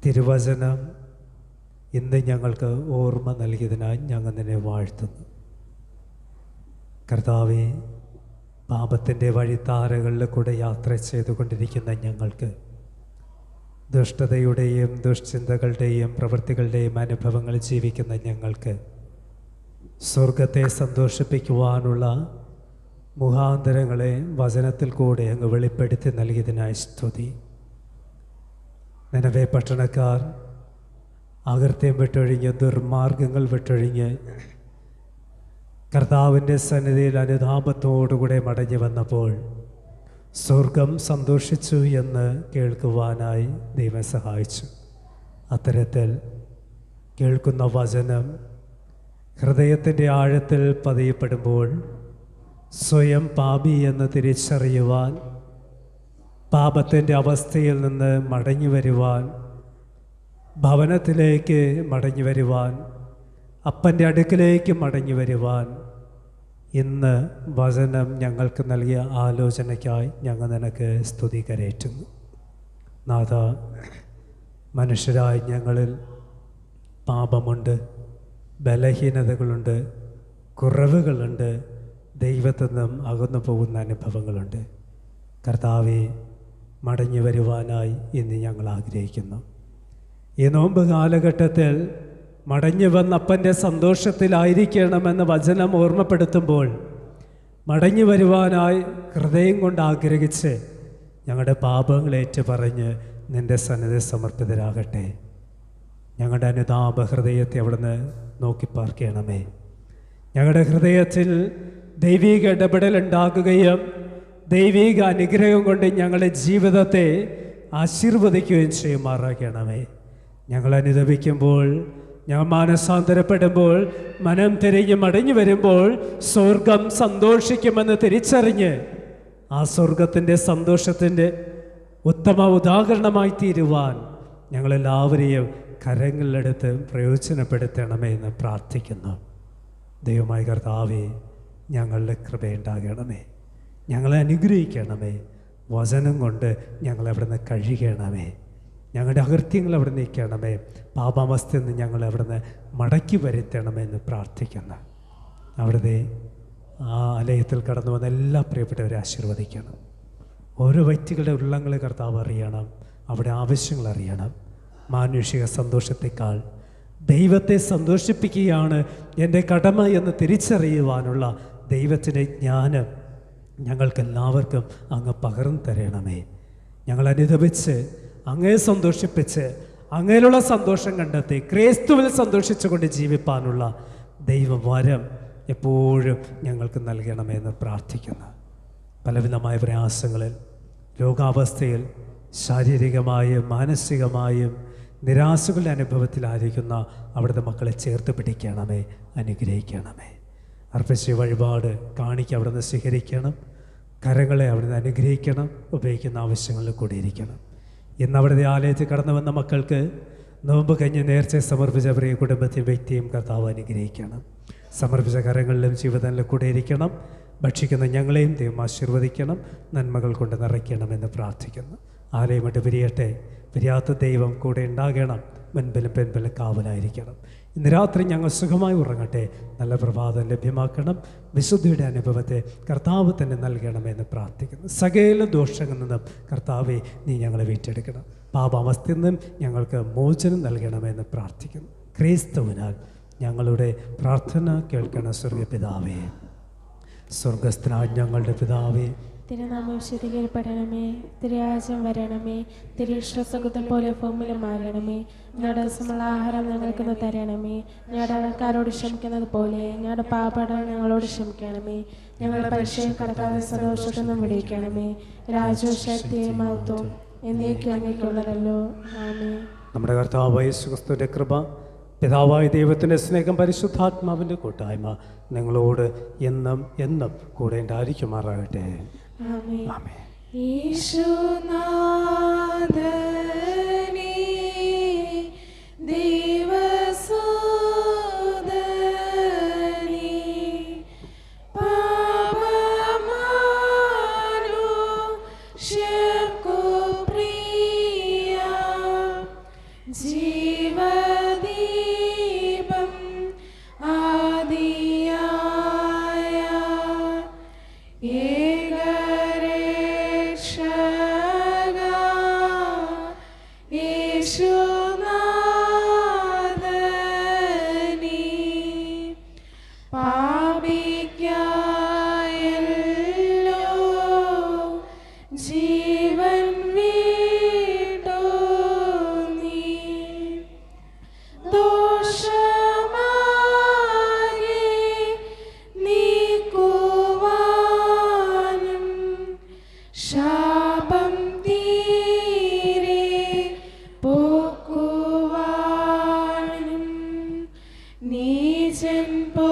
തിരുവചനം ഇന്ന് ഞങ്ങൾക്ക് ഓർമ്മ നൽകിയതിനായി ഞങ്ങൾ നിന്നെ വാഴ്ത്തുന്നു. കർത്താവേ, പാപത്തിൻ്റെ വഴിത്താരകളിൽ കൂടെ യാത്ര ചെയ്തുകൊണ്ടിരിക്കുന്ന ഞങ്ങൾക്ക്, ദുഷ്ടതയുടെയും ദുഷ്ചിന്തകളുടെയും പ്രവൃത്തികളുടെയും അനുഭവങ്ങൾ ജീവിക്കുന്ന ഞങ്ങൾക്ക് സ്വർഗത്തെ സന്തോഷിപ്പിക്കുവാനുള്ള മുഖാന്തരങ്ങളെ വചനത്തിൽ കൂടെ അങ്ങ് വെളിപ്പെടുത്തി നൽകിയതിനായി സ്തുതി. നിനവേ പട്ടണക്കാർ അകൃത്യം വിട്ടൊഴിഞ്ഞ് ദുർമാർഗങ്ങൾ വിട്ടൊഴിഞ്ഞ് കർത്താവിൻ്റെ സന്നിധിയിൽ അനുതാപത്തോടുകൂടെ മടങ്ങി വന്നപ്പോൾ സ്വർഗം സന്തോഷിച്ചു എന്ന് കേൾക്കുവാനായി ദൈവം സഹായിച്ചു. അത്തരത്തിൽ കേൾക്കുന്ന വചനം ഹൃദയത്തിൻ്റെ ആഴത്തിൽ പതിയപ്പെടുമ്പോൾ സ്വയം പാപി എന്ന് തിരിച്ചറിയുവാൻ, പാപത്തിൻ്റെ അവസ്ഥയിൽ നിന്ന് മടങ്ങി വരുവാൻ, ഭവനത്തിലേക്ക് മടങ്ങി വരുവാൻ, അപ്പൻ്റെ അടുക്കിലേക്ക് മടങ്ങി വരുവാൻ ഇന്ന് വചനം ഞങ്ങൾക്ക് നൽകിയ ആലോചനയ്ക്കായി ഞങ്ങൾ നിനക്ക് സ്തുതി കരേറ്റുന്നു. നാഥ, മനുഷ്യരായ ഞങ്ങളിൽ പാപമുണ്ട്, ബലഹീനതകളുണ്ട്, കുറവുകളുണ്ട്, ദൈവത്തിൽ നിന്നും അകന്നു പോകുന്ന അനുഭവങ്ങളുണ്ട്. കർത്താവെ, മടങ്ങി വരുവാനായി ഇന്ന് ഞങ്ങൾ ആഗ്രഹിക്കുന്നു. ഈ നോമ്പ് കാലഘട്ടത്തിൽ മടങ്ങി വന്ന അപ്പൻ്റെ സന്തോഷത്തിലായിരിക്കണമെന്ന് വചനം ഓർമ്മപ്പെടുത്തുമ്പോൾ മടങ്ങി വരുവാനായി ഹൃദയം കൊണ്ട് ആഗ്രഹിച്ച് ഞങ്ങളുടെ പാപങ്ങൾ ഏറ്റുപറഞ്ഞ് നിൻ്റെ സന്നിധി സമർപ്പിതരാകട്ടെ. ഞങ്ങളുടെ അനുതാപ ഹൃദയത്തെ അവിടുന്ന് നോക്കി പാർക്കണമേ. ഞങ്ങളുടെ ഹൃദയത്തിൽ ദൈവിക ഇടപെടൽ ഉണ്ടാക്കുകയും ദൈവിക അനുഗ്രഹം കൊണ്ട് ഞങ്ങളുടെ ജീവിതത്തെ ആശീർവദിക്കുകയും ചെയ്യുമാറാക്കണമേ. ഞങ്ങൾ അനുദപിക്കുമ്പോൾ, ഞങ്ങൾ മാനസാന്തരപ്പെടുമ്പോൾ, മനം തിരിഞ്ഞ് മടങ്ങി വരുമ്പോൾ സ്വർഗം സന്തോഷിക്കുമെന്ന് തിരിച്ചറിഞ്ഞ് ആ സ്വർഗത്തിൻ്റെ സന്തോഷത്തിൻ്റെ ഉത്തമ ഉദാഹരണമായി തീരുവാൻ ഞങ്ങളെല്ലാവരെയും കരങ്ങളിലെടുത്ത് പ്രയോജനപ്പെടുത്തണമേ എന്ന് പ്രാർത്ഥിക്കുന്നു. ദൈവമായ കർത്താവേ, ഞങ്ങളുടെ കൃപയുണ്ടാകണമേ, ഞങ്ങളെ അനുഗ്രഹിക്കണമേ. വചനം കൊണ്ട് ഞങ്ങളെ അവിടുന്ന് കഴുകണമേ. ഞങ്ങളുടെ അകൃത്യങ്ങൾ അവിടെ നീക്കണമേ. പാപാവസ്ഥയിൽ നിന്ന് ഞങ്ങളെ അവിടുന്ന് മടക്കി വരുത്തണമെന്ന് പ്രാർത്ഥിക്കുന്നു. അവിടുത്തെ ആ ആലയത്തിൽ കടന്നു വന്ന എല്ലാ പ്രിയപ്പെട്ടവരെ ആശീർവദിക്കണം. ഓരോ വ്യക്തികളുടെ ഉള്ളങ്ങളെ കർത്താവ് അറിയണം, അവിടെ ആവശ്യങ്ങൾ അറിയണം. മാനുഷിക സന്തോഷത്തെക്കാൾ ദൈവത്തെ സന്തോഷിപ്പിക്കുകയാണ് എൻ്റെ കടമ എന്ന് തിരിച്ചറിയുവാനുള്ള ദൈവത്തിൻ്റെ ജ്ഞാനം ഞങ്ങൾക്കെല്ലാവർക്കും അങ്ങ് പകർന്നു തരണമേ. ഞങ്ങൾ അനുദപിച്ച് അങ്ങയെ സന്തോഷിപ്പിച്ച് അങ്ങയിലുള്ള സന്തോഷം കണ്ടെത്തി ക്രിസ്തുവിൽ സന്തോഷിച്ചുകൊണ്ട് ജീവിപ്പാനുള്ള ദൈവവരം എപ്പോഴും ഞങ്ങൾക്ക് നൽകണമെന്ന് പ്രാർത്ഥിക്കുന്നു. പലവിധമായ പ്രയാസങ്ങളിൽ, രോഗാവസ്ഥയിൽ, ശാരീരികമായും മാനസികമായും നിരാശകളുടെ അനുഭവത്തിലായിരിക്കുന്ന അവിടുത്തെ മക്കളെ ചേർത്ത് പിടിക്കണമേ, അനുഗ്രഹിക്കണമേ. അർപ്പിച്ച വഴിപാട് കാണിക്ക അവിടുന്ന് സ്വീകരിക്കണം. കരങ്ങളെ അവിടുന്ന് അനുഗ്രഹിക്കണം. ഉപയോഗിക്കുന്ന ആവശ്യങ്ങളിൽ കൂടിയിരിക്കണം. ഇന്ന് അവിടുത്തെ ആലയത്തിൽ കടന്നു വന്ന മക്കൾക്ക് നോമ്പ് കഴിഞ്ഞ് നേർച്ച സമർപ്പിച്ച പ്രിയ കുടുംബത്തെയും വ്യക്തിയും കർത്താവ് അനുഗ്രഹിക്കണം. സമർപ്പിച്ച കരങ്ങളിലും ജീവിതത്തിലും കൂടിയിരിക്കണം. ഭക്ഷിക്കുന്ന ഞങ്ങളെയും ദൈവം ആശീർവദിക്കണം, നന്മകൾ കൊണ്ട് നിറയ്ക്കണമെന്ന് പ്രാർത്ഥിക്കുന്നു. ആലയം വിട്ട് പിരിയട്ടെ, പിരിയാത്ത ദൈവം കൂടെ ഉണ്ടാകണം, മുൻപിലും പിൻപിലും കാവലായിരിക്കണം. ഇന്ന് രാത്രി ഞങ്ങൾ സുഖമായി ഉറങ്ങട്ടെ, നല്ല പ്രഭാതം ലഭ്യമാക്കണം. വിശുദ്ധിയുടെ അനുഭവത്തെ കർത്താവ് തന്നെ നൽകണമെന്ന് പ്രാർത്ഥിക്കുന്നു. സകല ദോഷങ്ങളിൽ നിന്നും കർത്താവെ നീ ഞങ്ങളെ വീണ്ടെടുക്കണം. പാപാവസ്ഥയിൽ നിന്നും ഞങ്ങൾക്ക് മോചനം നൽകണമെന്ന് പ്രാർത്ഥിക്കുന്നു. ക്രിസ്തുവിനാൽ ഞങ്ങളുടെ പ്രാർത്ഥന കേൾക്കണ സ്വർഗപിതാവേ. സ്വർഗസ്ഥനായ ഞങ്ങളുടെ പിതാവേ, തിരുനാമം വിശുദ്ധീകരിക്കപ്പെടണമേ, തിരുരാജ്യം വരണമേ, തിരുവിശ്വസകുതം പോലെ ഭൂമിയിലും ആകണമേ. ഞങ്ങളുടെ ദിവസമുള്ള ആഹാരം ഞങ്ങൾക്ക് തരണമേ. ഞങ്ങളുടെ ആൾക്കാരോട് ക്ഷമിക്കുന്നത് പോലെ ഞങ്ങളുടെ പാപങ്ങൾ ഞങ്ങളോട് ക്ഷമിക്കണമേ. ഞങ്ങളുടെ പരീക്ഷയിൽ കടക്കാതെ സന്തോഷത്തിൽ നിന്നും വിടുവിക്കണമേ. രാജ്യവും ശക്തിയും മഹത്വവും എന്നേക്കും അങ്ങേക്കുള്ളതല്ലോ. ആമേൻ. നമ്മുടെ കർത്താവായ യേശു ക്രിസ്തുവിന്റെ കൃപ, പിതാവായ ദൈവത്തിൻ്റെ സ്നേഹം, പരിശുദ്ധാത്മാവിൻ്റെ കൂട്ടായ്മ നിങ്ങളോട് എന്നും എന്നും കൂടെ ഉണ്ടായിരിക്കുമാറാകട്ടെ. ആമേൻ. ആമേൻ. യേശുനാഥനേ ദേവസുതനേ പാപമാനുഷ്യർക്കു പ്രിയ ജീവദീപം ആദിയായ നീചൻ പോ